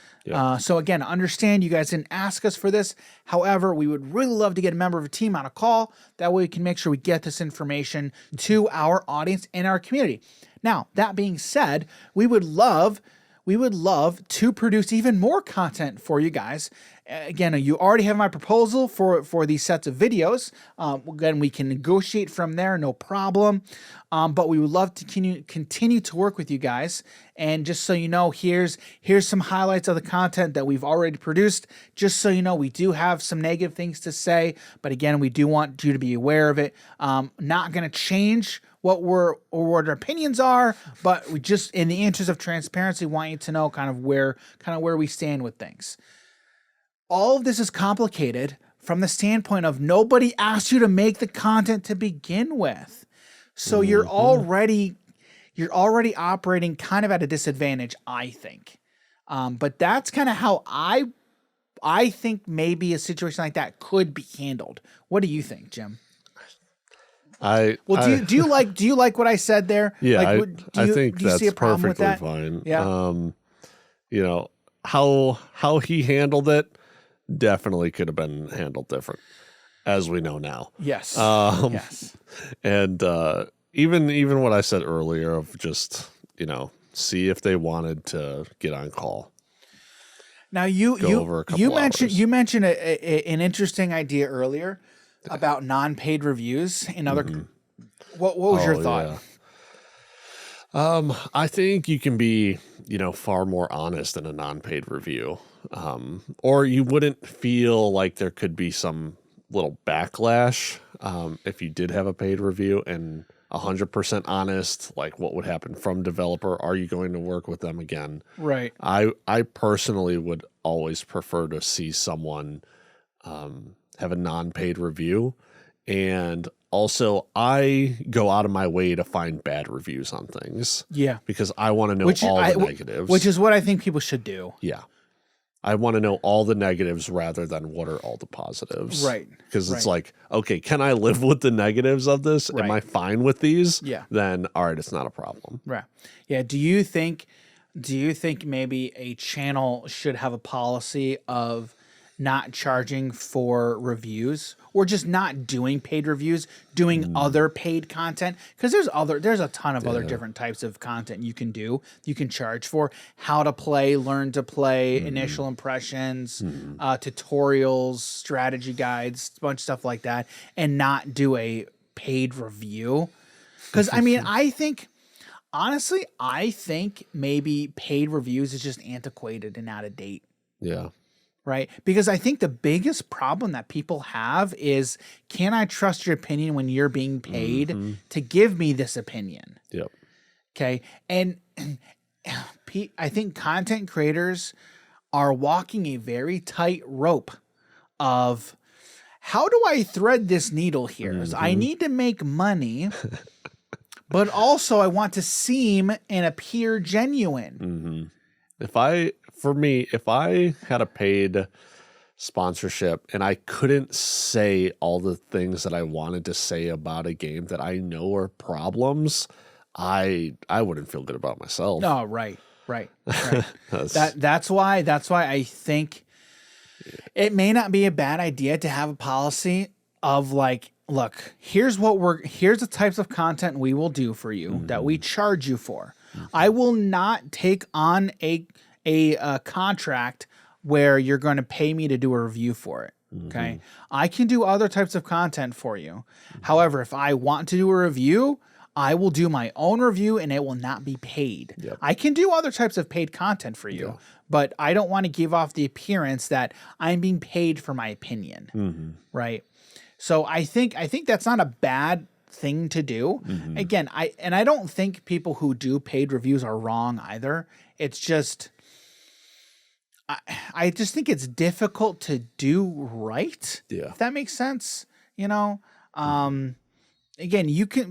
So again, understand you guys didn't ask us for this. However, we would really love to get a member of a team on a call. That way we can make sure we get this information to our audience and our community. Now, that being said, we would love to produce even more content for you guys. Again, you already have my proposal for these sets of videos. Again, we can negotiate from there, no problem. But we would love to continue to work with you guys. And just so you know, here's some highlights of the content that we've already produced. Just so you know, we do have some negative things to say, but again, we do want you to be aware of it. Not going to change what our opinions are, but we just, in the interest of transparency, want you to know kind of where we stand with things. All of this is complicated from the standpoint of nobody asked you to make the content to begin with. So you're already operating kind of at a disadvantage, I think. But that's kind of how I I think maybe a situation like that could be handled. What do you think, Jim? Do you like what I said there? Yeah, Like, I think do you that's see a problem with perfectly that? fine. Yeah. You know, how he handled it definitely could have been handled different, as we know now. Yes. Um, Yes. And even what I said earlier of just, see if they wanted to get on call. Now over a couple you hours. mentioned an interesting idea earlier about non-paid reviews in other. What was your thought? Yeah. I think you can be, far more honest in a non-paid review. Or you wouldn't feel like there could be some little backlash if you did have a paid review and 100% honest, like what would happen from developer. Are you going to work with them again? Right. I personally would always prefer to see someone have a non-paid review. And also, I go out of my way to find bad reviews on things. Yeah. Because I want to know all the negatives. Which is what I think people should do. Yeah. I want to know all the negatives rather than what are all the positives. Right. Because it's like, okay, can I live with the negatives of this? Right. Am I fine with these? Yeah. Then, all right, it's not a problem. Right. Yeah. Do you think maybe a channel should have a policy of not charging for reviews or just not doing paid reviews, doing other paid content? Because there's a ton of other different types of content you can do. You can charge for how to play, learn to play, initial impressions, tutorials, strategy guides, a bunch of stuff like that, and not do a paid review. Because I mean, honestly, I think maybe paid reviews is just antiquated and out of date. Yeah. Right? Because I think the biggest problem that people have is, can I trust your opinion when you're being paid to give me this opinion? Yep. Okay. And Pete, I think content creators are walking a very tight rope of, how do I thread this needle here? I need to make money, but also I want to seem and appear genuine. If I had a paid sponsorship and I couldn't say all the things that I wanted to say about a game that I know are problems, I wouldn't feel good about myself. No, right. That's why I think it may not be a bad idea to have a policy of like, look, here's the types of content we will do for you that we charge you for. I will not take on a contract where you're going to pay me to do a review for it. Okay. I can do other types of content for you. However, if I want to do a review, I will do my own review and it will not be paid. Yep. I can do other types of paid content for you, but I don't want to give off the appearance that I'm being paid for my opinion. Right. So I think that's not a bad thing to do. Again, I don't think people who do paid reviews are wrong either. It's just, I just think it's difficult to do right. Yeah. If that makes sense, again,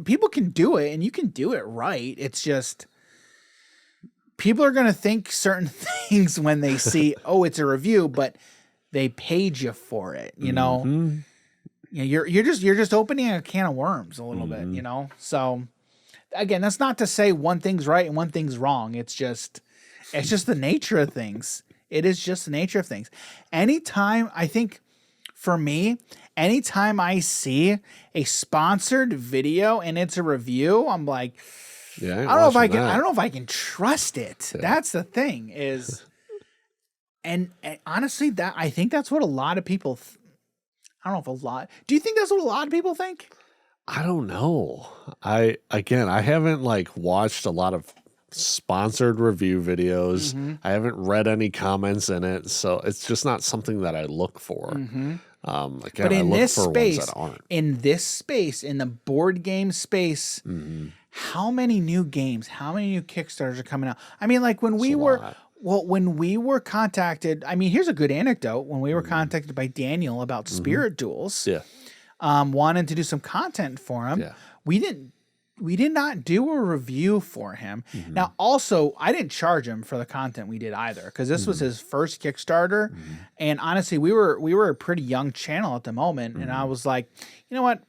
people can do it and you can do it right. It's just, people are going to think certain things when they see, oh, it's a review, but they paid you for it, you're just opening a can of worms a little bit, So again, that's not to say one thing's right and one thing's wrong. It's just the nature of things. It is just the nature of things. Anytime, I think for me, anytime I see a sponsored video and it's a review, I'm like, I don't know if I can trust it. Yeah. That's the thing is, and honestly, I think that's what a lot of people, I don't know if a lot, do you think that's what a lot of people think? I don't know. I haven't watched a lot of sponsored review videos. I haven't read any comments in it, so it's just not something that I look for. But in this space, in the board game space, how many new games, how many new Kickstarters are coming out? I mean, when we were contacted, I mean, here's a good anecdote. When we were contacted by Daniel about Spirit Duels, wanting to do some content for him, we didn't we did not do a review for him. Now, also, I didn't charge him for the content we did either, because this was his first Kickstarter, and honestly, we were a pretty young channel at the moment, and I was like, you know what,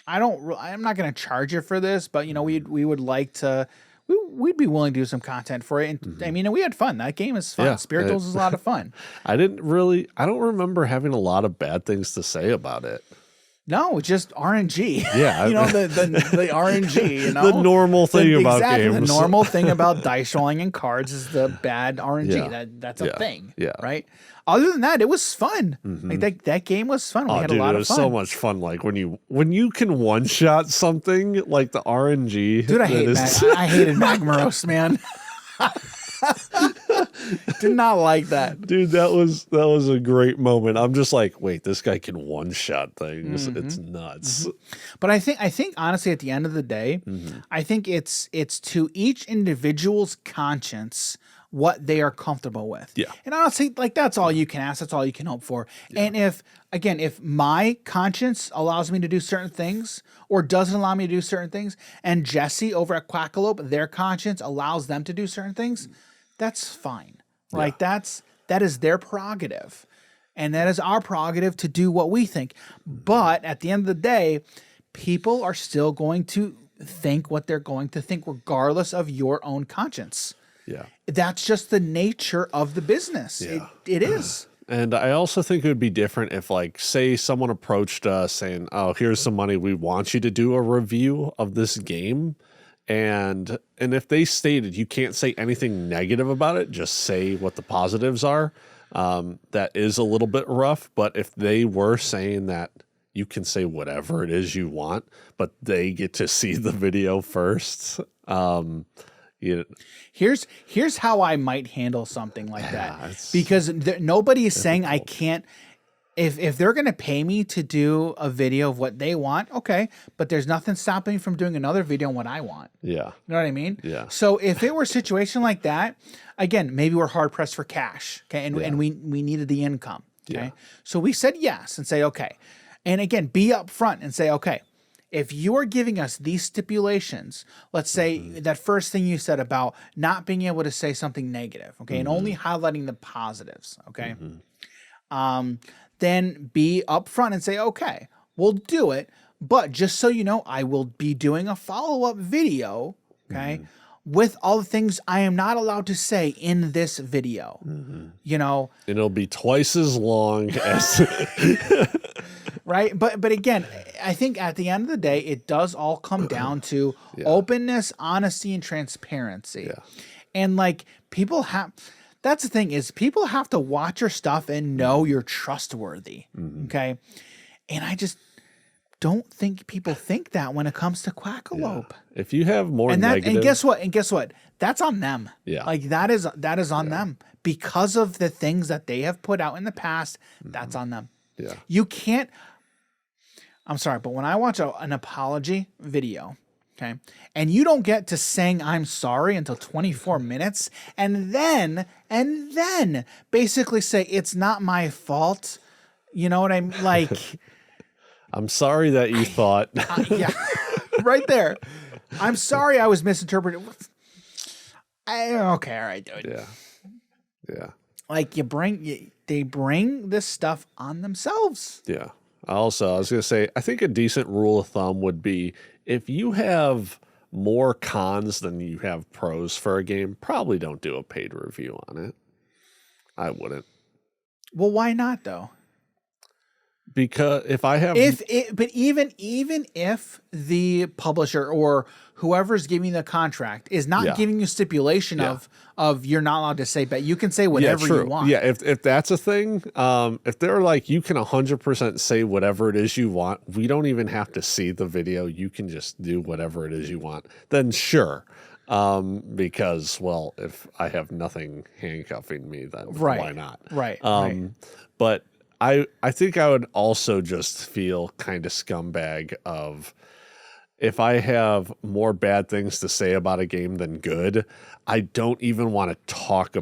I'm not going to charge you for this, but you know, we would like to. We'd be willing to do some content for it, and I mean, we had fun. That game is fun. Yeah, Spirituals is a lot of fun. I don't remember having a lot of bad things to say about it. No, it's just RNG. Yeah. You know, the RNG, you know. The normal thing about exactly, games. The normal thing about dice rolling and cards is the bad RNG. Yeah. That's a thing. Yeah. Right? Other than that, it was fun. Like that game was fun. We had a lot of fun. It was so much fun. Like when you can one shot something like the RNG. Dude, I hated Magma Roast, man. Did not like that. Dude, that was a great moment. I'm just like, wait, this guy can one shot things. It's nuts. But I think honestly, at the end of the day, I think it's to each individual's conscience what they are comfortable with. Yeah. And honestly, like that's all you can ask. That's all you can hope for. Yeah. And if my conscience allows me to do certain things or doesn't allow me to do certain things, and Jesse over at Quackalope, their conscience allows them to do certain things, that's fine. Like that is their prerogative. And that is our prerogative to do what we think. But at the end of the day, people are still going to think what they're going to think regardless of your own conscience. Yeah. That's just the nature of the business. Yeah. It is. And I also think it would be different if, like, say someone approached us saying, oh, here's some money. We want you to do a review of this game. And if they stated you can't say anything negative about it, just say what the positives are. That is a little bit rough. But if they were saying that you can say whatever it is you want, but they get to see the video first, Here's how I might handle something like that, because nobody is saying I can't. If they're going to pay me to do a video of what they want, okay, but there's nothing stopping me from doing another video on what I want. Yeah. You know what I mean? Yeah. So if it were a situation like that, again, maybe we're hard pressed for cash, okay, and we needed the income, okay? Yeah. So we said yes and say, okay. And again, be upfront and say, okay, if you are giving us these stipulations, let's say that first thing you said about not being able to say something negative, okay, and only highlighting the positives, okay, then be upfront and say, okay, we'll do it, but just so you know, I will be doing a follow-up video, okay, with all the things I am not allowed to say in this video, you know. And it'll be twice as long as... Right. But again, I think at the end of the day, it does all come down to openness, honesty, and transparency. Yeah. And like that's the thing is people have to watch your stuff and know you're trustworthy. Okay. And I just don't think people think that when it comes to Quackalope. Yeah. If you have more negative... And guess what? That's on them. Yeah. Like that is on them. Because of the things that they have put out in the past, that's on them. Yeah. You can't... I'm sorry, but when I watch an apology video, okay, and you don't get to saying I'm sorry until 24 minutes, and then basically say it's not my fault, you know what I'm like? I'm sorry that you thought. Yeah, right there. I'm sorry I was misinterpreted. Okay, all right, dude. Yeah, yeah. Like they bring this stuff on themselves. Yeah. Also, I was going to say, I think a decent rule of thumb would be if you have more cons than you have pros for a game, probably don't do a paid review on it. I wouldn't. Well, why not though? Because if I have... But even if the publisher or whoever's giving the contract is not giving you stipulation of you're not allowed to say, but you can say whatever you want. Yeah, if that's a thing, if they're like, you can 100% say whatever it is you want, we don't even have to see the video, you can just do whatever it is you want, then sure. Because, well, if I have nothing handcuffing me, then why not? Right. But I think I would also just feel kind of scumbag of if I have more bad things to say about a game than good, I don't even want to talk.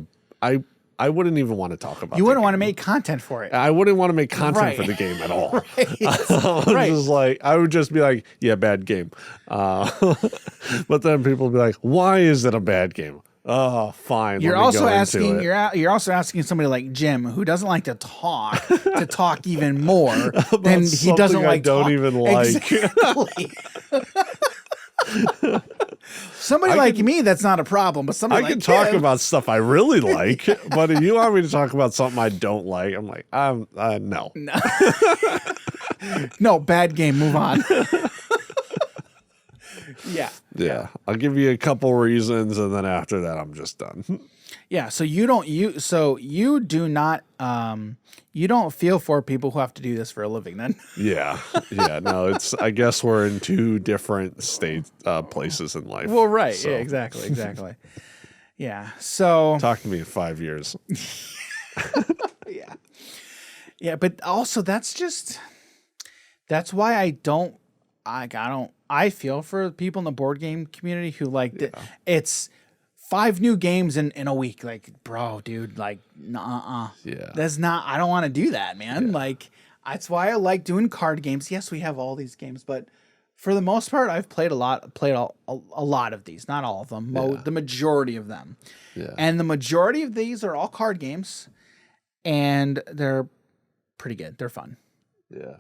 I wouldn't even want to talk about. You wouldn't want to make content for it. I wouldn't want to make content Right. for the game at all. Right. Just like I would just be like, yeah, bad game. But then people would be like, why is it a bad game? Oh, fine. You're let me also go into asking. it. You're also asking somebody like Jim, who doesn't like to talk, to talk even more than he doesn't something I like. don't even like. Exactly. Somebody like me, that's not a problem. But somebody I like can talk him, about stuff I really like, but if you want me to talk about something I don't like, I'm like, no. no, bad game. Move on. Yeah. Yeah. I'll give you a couple reasons, and then after that, I'm just done. Yeah. So you don't you don't feel for people who have to do this for a living then. Yeah. Yeah. No, I guess we're in two different places in life. Well, right. So. Yeah, exactly. Yeah. So Talk to me in 5 years. yeah. Yeah, but also that's why I feel for people in the board game community who it's 5 new games in a week. Like, bro, dude, like, Yeah. That's not, I don't want to do that, man. Yeah. Like, that's why I like doing card games. Yes, we have all these games, but for the most part, I've played a lot of these, not all of them, the majority of them. Yeah. And the majority of these are all card games, and they're pretty good. They're fun. Yeah.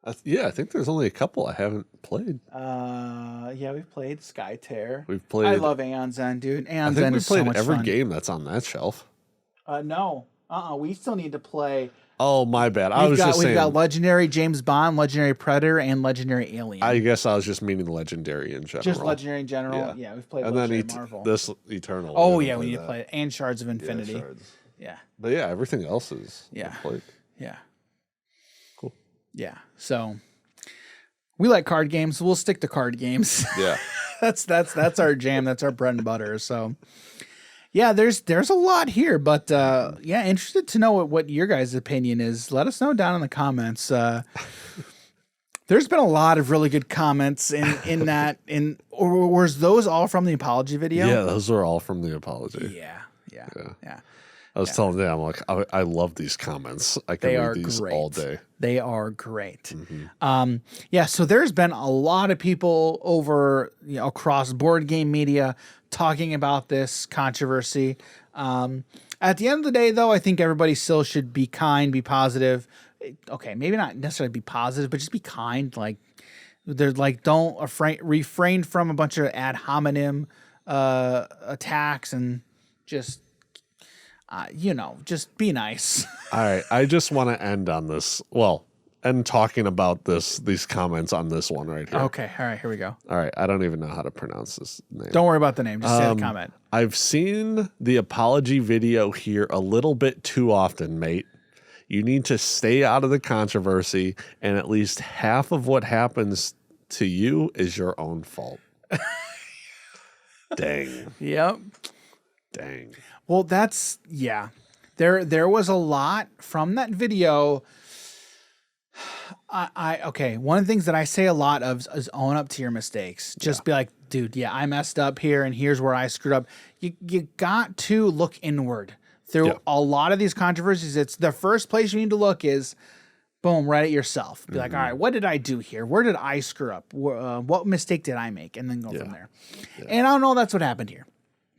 I think there's only a couple I haven't played. Yeah, we've played Skytear. We've played. I love Aeon Zen, dude. I Aeon think Zen we is so played much every fun. game that's on that shelf. No. We still need to play. Oh, my bad. We've got Legendary James Bond, Legendary Predator, and Legendary Alien. I guess I was just meaning Legendary in general. Just Legendary in general. Yeah, we've played and Legendary then Marvel. this Eternal. Oh yeah, we need to play it. And Shards of Infinity. Yeah, Shards. Yeah. But yeah, everything else is played. Yeah. Cool. Yeah. So we like card games. We'll stick to card games. Yeah. that's our jam. That's our bread and butter. So yeah, there's a lot here, but yeah, interested to know what your guys' opinion is. Let us know down in the comments. There's been a lot of really good comments in that, or was those all from the apology video? Yeah, those were all from the apology. Yeah. I was telling them, I'm like, I love these comments. I can read these all day. They are great. Yeah, so there's been a lot of people over across board game media talking about this controversy. At the end of the day, though, I think everybody still should be kind, be positive. Okay, maybe not necessarily be positive, but just be kind. Like, they're like, don't refrain from a bunch of ad hominem attacks and just. Just be nice. All right. I just want to end on this. Well, and talking about these comments on this one right here. Okay. All right. Here we go. All right. I don't even know how to pronounce this name. Don't worry about the name. Just say the comment. I've seen the apology video here a little bit too often, mate. You need to stay out of the controversy, and at least half of what happens to you is your own fault. Dang. Yep. Dang. Well, that's There was a lot from that video. Okay. One of the things that I say a lot of is own up to your mistakes. Just be like, dude, I messed up here, and here's where I screwed up. You got to look inward through a lot of these controversies. It's the first place you need to look is, boom, right at yourself. Be like, all right, what did I do here? Where did I screw up? What mistake did I make? And then go from there. And I don't know that's what happened here,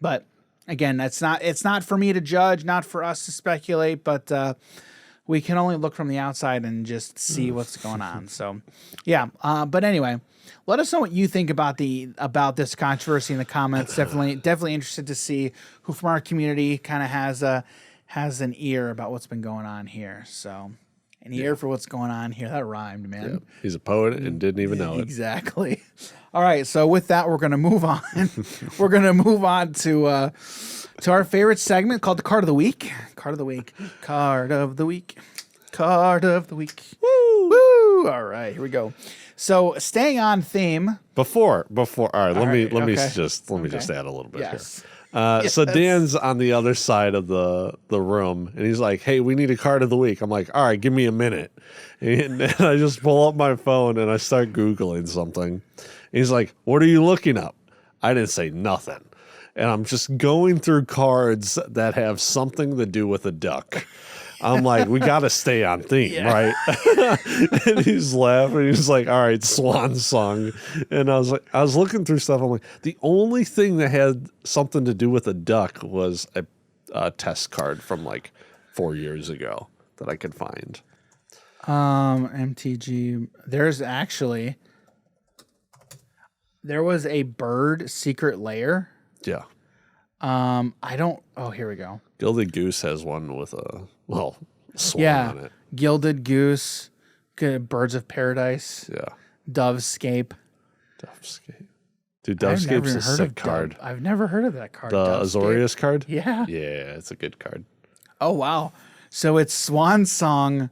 but. Again, it's not for me to judge, not for us to speculate, but we can only look from the outside and just see what's going on. So, yeah. But anyway, let us know what you think about this controversy in the comments. Definitely interested to see who from our community kind of has an ear about what's been going on here. So, an ear for what's going on here. That rhymed, man. Yep. He's a poet and didn't even know it. Exactly. All right, so with that, we're going to move on. We're going to move on to our favorite segment called the Card of the Week. Card of the Week. Card of the Week. Card of the Week. Woo! Woo! All right, here we go. So staying on theme. Before, all right, let me just add a little bit here. So Dan's on the other side of the room, and he's like, "Hey, we need a card of the week." I'm like, "All right, give me a minute," and I just pull up my phone and I start Googling something. And he's like, "What are you looking up?" I didn't say nothing, and I'm just going through cards that have something to do with a duck. I'm like, we got to stay on theme, right? And he's laughing. He's like, all right, swan song. And I was looking through stuff. I'm like, the only thing that had something to do with a duck was a test card from like 4 years ago that I could find. MTG. There was a bird secret lair. Yeah. Oh, here we go. Gilded Goose has one with a swan on it. Gilded Goose, Birds of Paradise. Yeah. Dovescape. Dude, Dovescape's a sick card. I've never heard of that card. The Azorius card? Yeah. Yeah, it's a good card. Oh, wow. So it's Swan Song.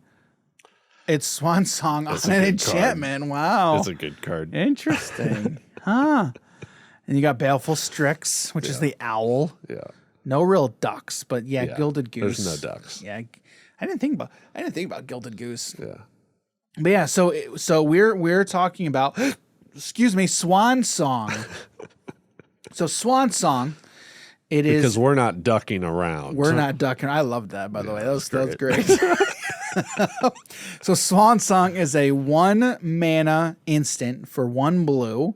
It's Swan Song on an enchantment. Card. Wow. It's a good card. Interesting. Huh. And you got Baleful Strix, which is the owl. Yeah. No real ducks, but Gilded Goose. There's no ducks. Yeah. I didn't think about Gilded Goose. Yeah. But yeah, so we're talking about Swan Song. So Swan Song, because we're not ducking around. We're not ducking. I love that, by the way. That was great. So Swan Song is a 1 mana instant for 1 blue.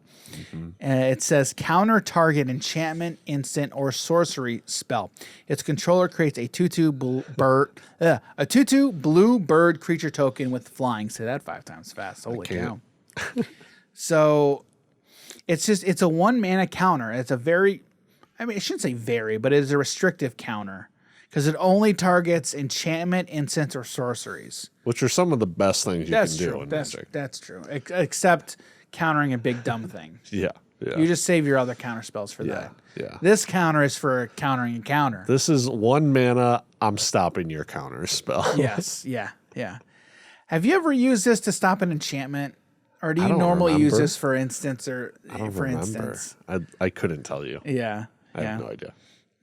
It says counter target enchantment, instant, or sorcery spell. Its controller creates a 2/2 blue bird creature token with flying. Say that 5 times fast. Holy cow! So it's a 1 mana counter. It's a very, I shouldn't say very, but it is a restrictive counter because it only targets enchantment, instants, or sorceries, which are some of the best things you can do in Magic. That's true, except countering a big dumb thing. Yeah. You just save your other counter spells for that. Yeah. This counter is for countering a counter. This is 1 mana. I'm stopping your counter spell. Yes. Yeah. Have you ever used this to stop an enchantment, or do you normally use this for instance or for instance? I couldn't tell you. Yeah. I have no idea.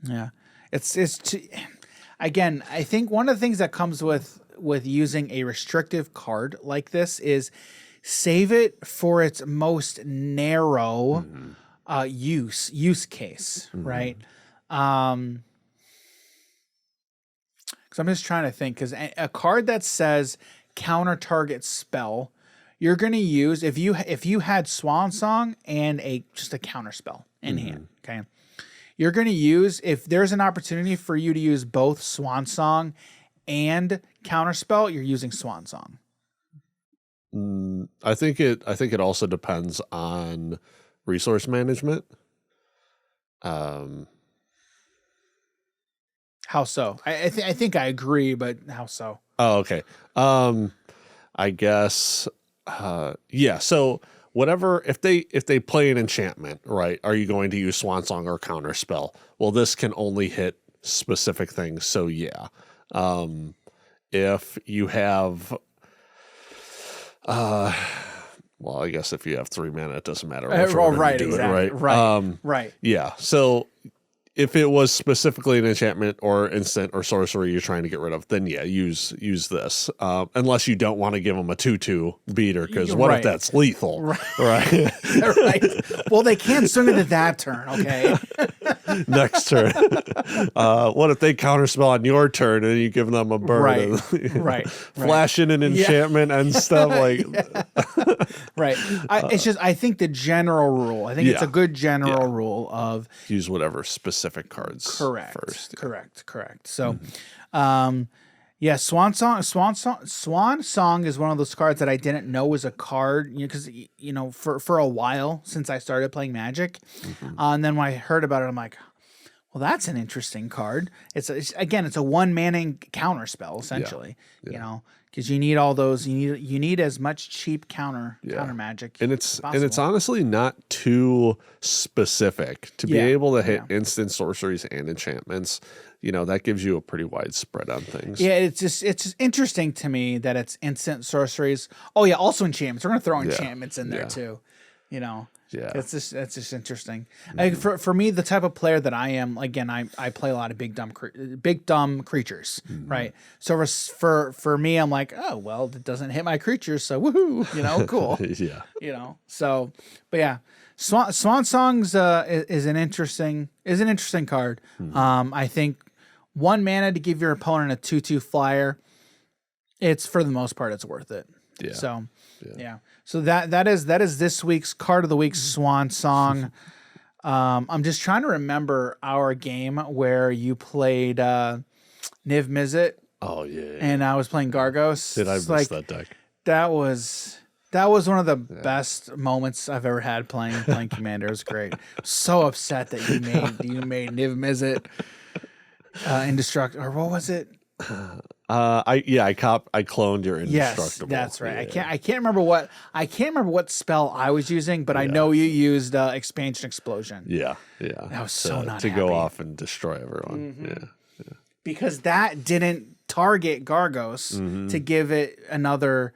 Yeah. Again, I think one of the things that comes with using a restrictive card like this is save it for its most narrow use case, right? Because I'm just trying to think, because a card that says counter target spell, you're going to use if you had Swan Song and just a counter spell in hand, okay? You're going to use, if there's an opportunity for you to use both Swan Song and counter spell, you're using Swan Song. I think it also depends on resource management. How so? I think I agree, but how so? Oh, okay. I guess so whatever, if they play an enchantment, right, are you going to use Swan Song or counter spell? Well, this can only hit specific things, so yeah. If you have well, I guess if you have 3 mana, it doesn't matter. Right, exactly. Right. Right. Yeah. So if it was specifically an enchantment or instant or sorcery you're trying to get rid of, then yeah, use this. Unless you don't want to give them a 2/2 beater, because what if that's lethal? Right. Right. Well, they can't swing into that turn, okay? Next turn. What if they counterspell on your turn and you give them a bird? Right. Flash in an enchantment and stuff like. Right. I think the general rule. I think it's a good general rule of use whatever specific cards first. Correct. So, Swan Song is one of those cards that I didn't know was a card, because for a while since I started playing Magic, and then when I heard about it, I'm like, well, that's an interesting card. It's a 1 mana counter spell essentially, because you need all those. You need as much cheap counter magic, and it's honestly not too specific to be able to hit instant sorceries and enchantments. That gives you a pretty wide spread on things. Yeah, it's interesting to me that it's instant sorceries. Oh yeah, also enchantments. We're gonna throw enchantments in there too. Yeah, it's just interesting. For me, the type of player that I am, again, I play a lot of big dumb creatures, right? So for me, I'm like, oh well, it doesn't hit my creatures, so woohoo, cool. Yeah. So, but yeah, Swan Songs is an interesting card. I think 1 mana to give your opponent a 2/2 flyer. It's for the most part, it's worth it. Yeah. So yeah. So that is this week's card of the week, Swan Song. I'm just trying to remember our game where you played Niv Mizzet. Oh yeah. And I was playing Gargos. Did I miss that deck? That was one of the best moments I've ever had playing Commander. It was great. So upset that you made Niv Mizzet indestructible, or what was it? I cloned your indestructible. Yes, that's right. Yeah. I can't remember what spell I was using, but I know you used expansion explosion. Yeah. I was so not to happy. go off and destroy everyone. Yeah. Because that didn't target Gargos to give it another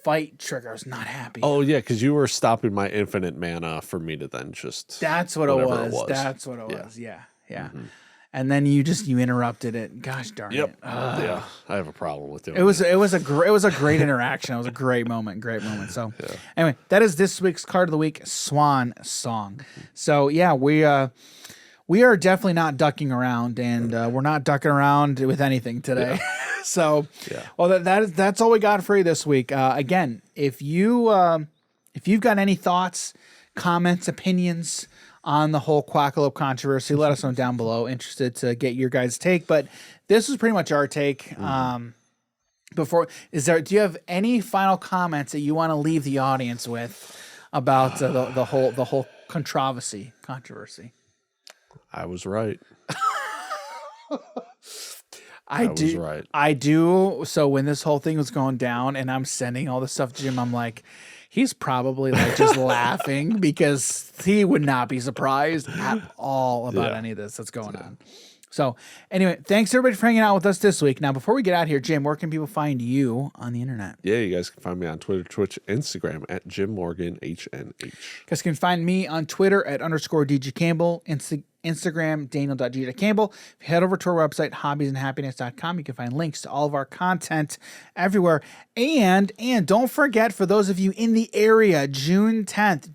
fight trigger. I was not happy. Oh yeah, because you were stopping my infinite mana for me to then just. That's what it was. That's what it was. Yeah. And then you interrupted it. Gosh darn it. Yeah, I have a problem with doing it. It was a great interaction. It was a great moment. So anyway, that is this week's card of the week, Swan Song. So yeah, we are definitely not ducking around, and we're not ducking around with anything today. So well, that's all we got for you this week. Again, if you've got any thoughts, comments, opinions on the whole Quackalope controversy, let us know down below. Interested to get your guys' take, but this was pretty much our take. Do you have any final comments that you want to leave the audience with about the whole controversy? I was right. I do. So when this whole thing was going down and I'm sending all this stuff to Jim, I'm like, he's probably like just laughing because he would not be surprised at all about any of this that's going on. So anyway, thanks everybody for hanging out with us this week. Now, before we get out of here, Jim, where can people find you on the internet? Yeah, you guys can find me on Twitter, Twitch, Instagram at Jim Morgan HNH. You guys can find me on Twitter at _DG Campbell, Instagram, Daniel.G.Campbell. If you head over to our website, hobbiesandhappiness.com, you can find links to all of our content everywhere. And don't forget, for those of you in the area, June 10th,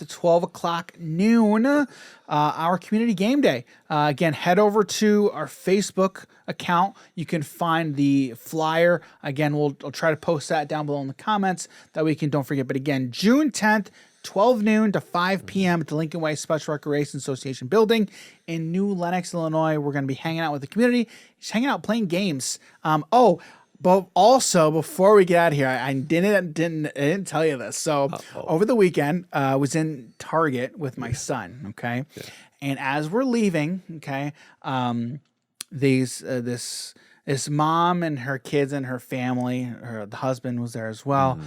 12 o'clock noon, our community game day. Again, head over to our Facebook account. You can find the flyer. Again, I'll try to post that down below in the comments that we can, don't forget. But again, June 10th, 12 noon to 5 p.m. at the Lincoln Way Special Recreation Association building in New Lenox, Illinois. We're going to be hanging out with the community, just hanging out, playing games. But also, before we get out of here, I didn't tell you this. So over the weekend, I was in Target with my son. Okay, and as we're leaving, this mom and her kids and her family, the husband was there as well.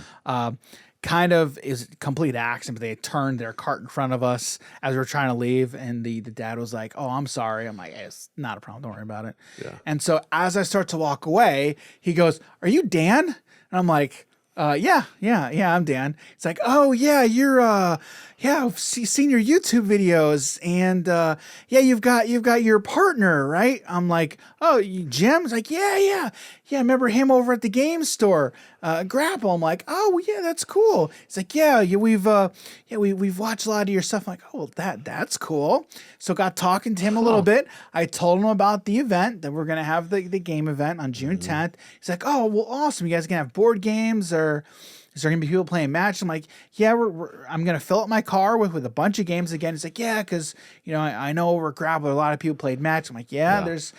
Kind of is a complete accident, but they turned their cart in front of us as we were trying to leave, and the dad was like, "Oh, I'm sorry." I'm like, "Hey, it's not a problem. Don't worry about it." Yeah. And so as I start to walk away, he goes, "Are you Dan?" And I'm like, yeah, I'm Dan." It's like, "Oh yeah, you're I've seen your YouTube videos, and you've got your partner, right?" I'm like, "Oh, Jim?" It's like, yeah, I remember him over at the game store, Grapple." I'm like, "Oh yeah, that's cool." It's like, we've watched a lot of your stuff." I'm like, "Oh, well, that's cool." So got talking to him a little bit. I told him about the event, that we're gonna have the game event on June 10th. He's like, "Oh, well, awesome. You guys gonna have board games, or is there gonna be people playing Match?" I'm like, "Yeah, I'm gonna fill up my car with a bunch of games again." He's like, "Yeah, because I know over at Grapple a lot of people played Match." I'm like, "Yeah, there's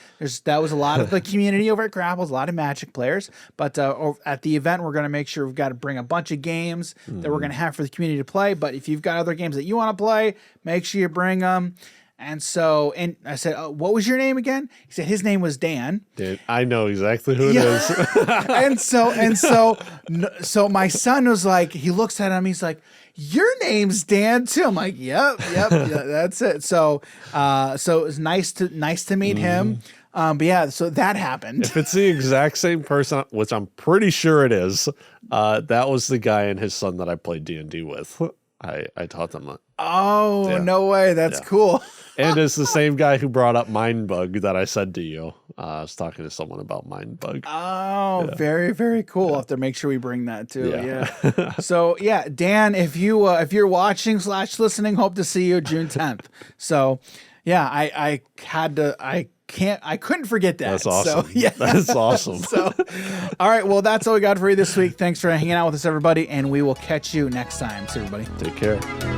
that was a lot of the community over at Grapple, a lot of Magic players, but at the event we're gonna make sure we've got to bring a bunch of games that we're gonna have for the community to play. But if you've got other games that you want to play, make sure you bring them." And I said, "Oh, what was your name again?" He said his name was Dan. Dude, I know exactly who it is. So my son was like, he looks at him, he's like, "Your name's Dan too." I'm like, yep, that's it. So it was nice to meet him. But yeah, so that happened. If it's the exact same person, which I'm pretty sure it is, that was the guy and his son that I played D&D with. I taught them that. Oh, no way. That's cool. And it's the same guy who brought up Mindbug that I said to you. I was talking to someone about Mind Bug. Oh, very, very cool. I'll have to make sure we bring that too. Yeah. Yeah. So yeah, Dan, if you're watching / listening, hope to see you June 10th. So yeah, I couldn't forget that. That's awesome. So, yeah. That's awesome. So, all right. Well, that's all we got for you this week. Thanks for hanging out with us, everybody. And we will catch you next time. See everybody. Take care.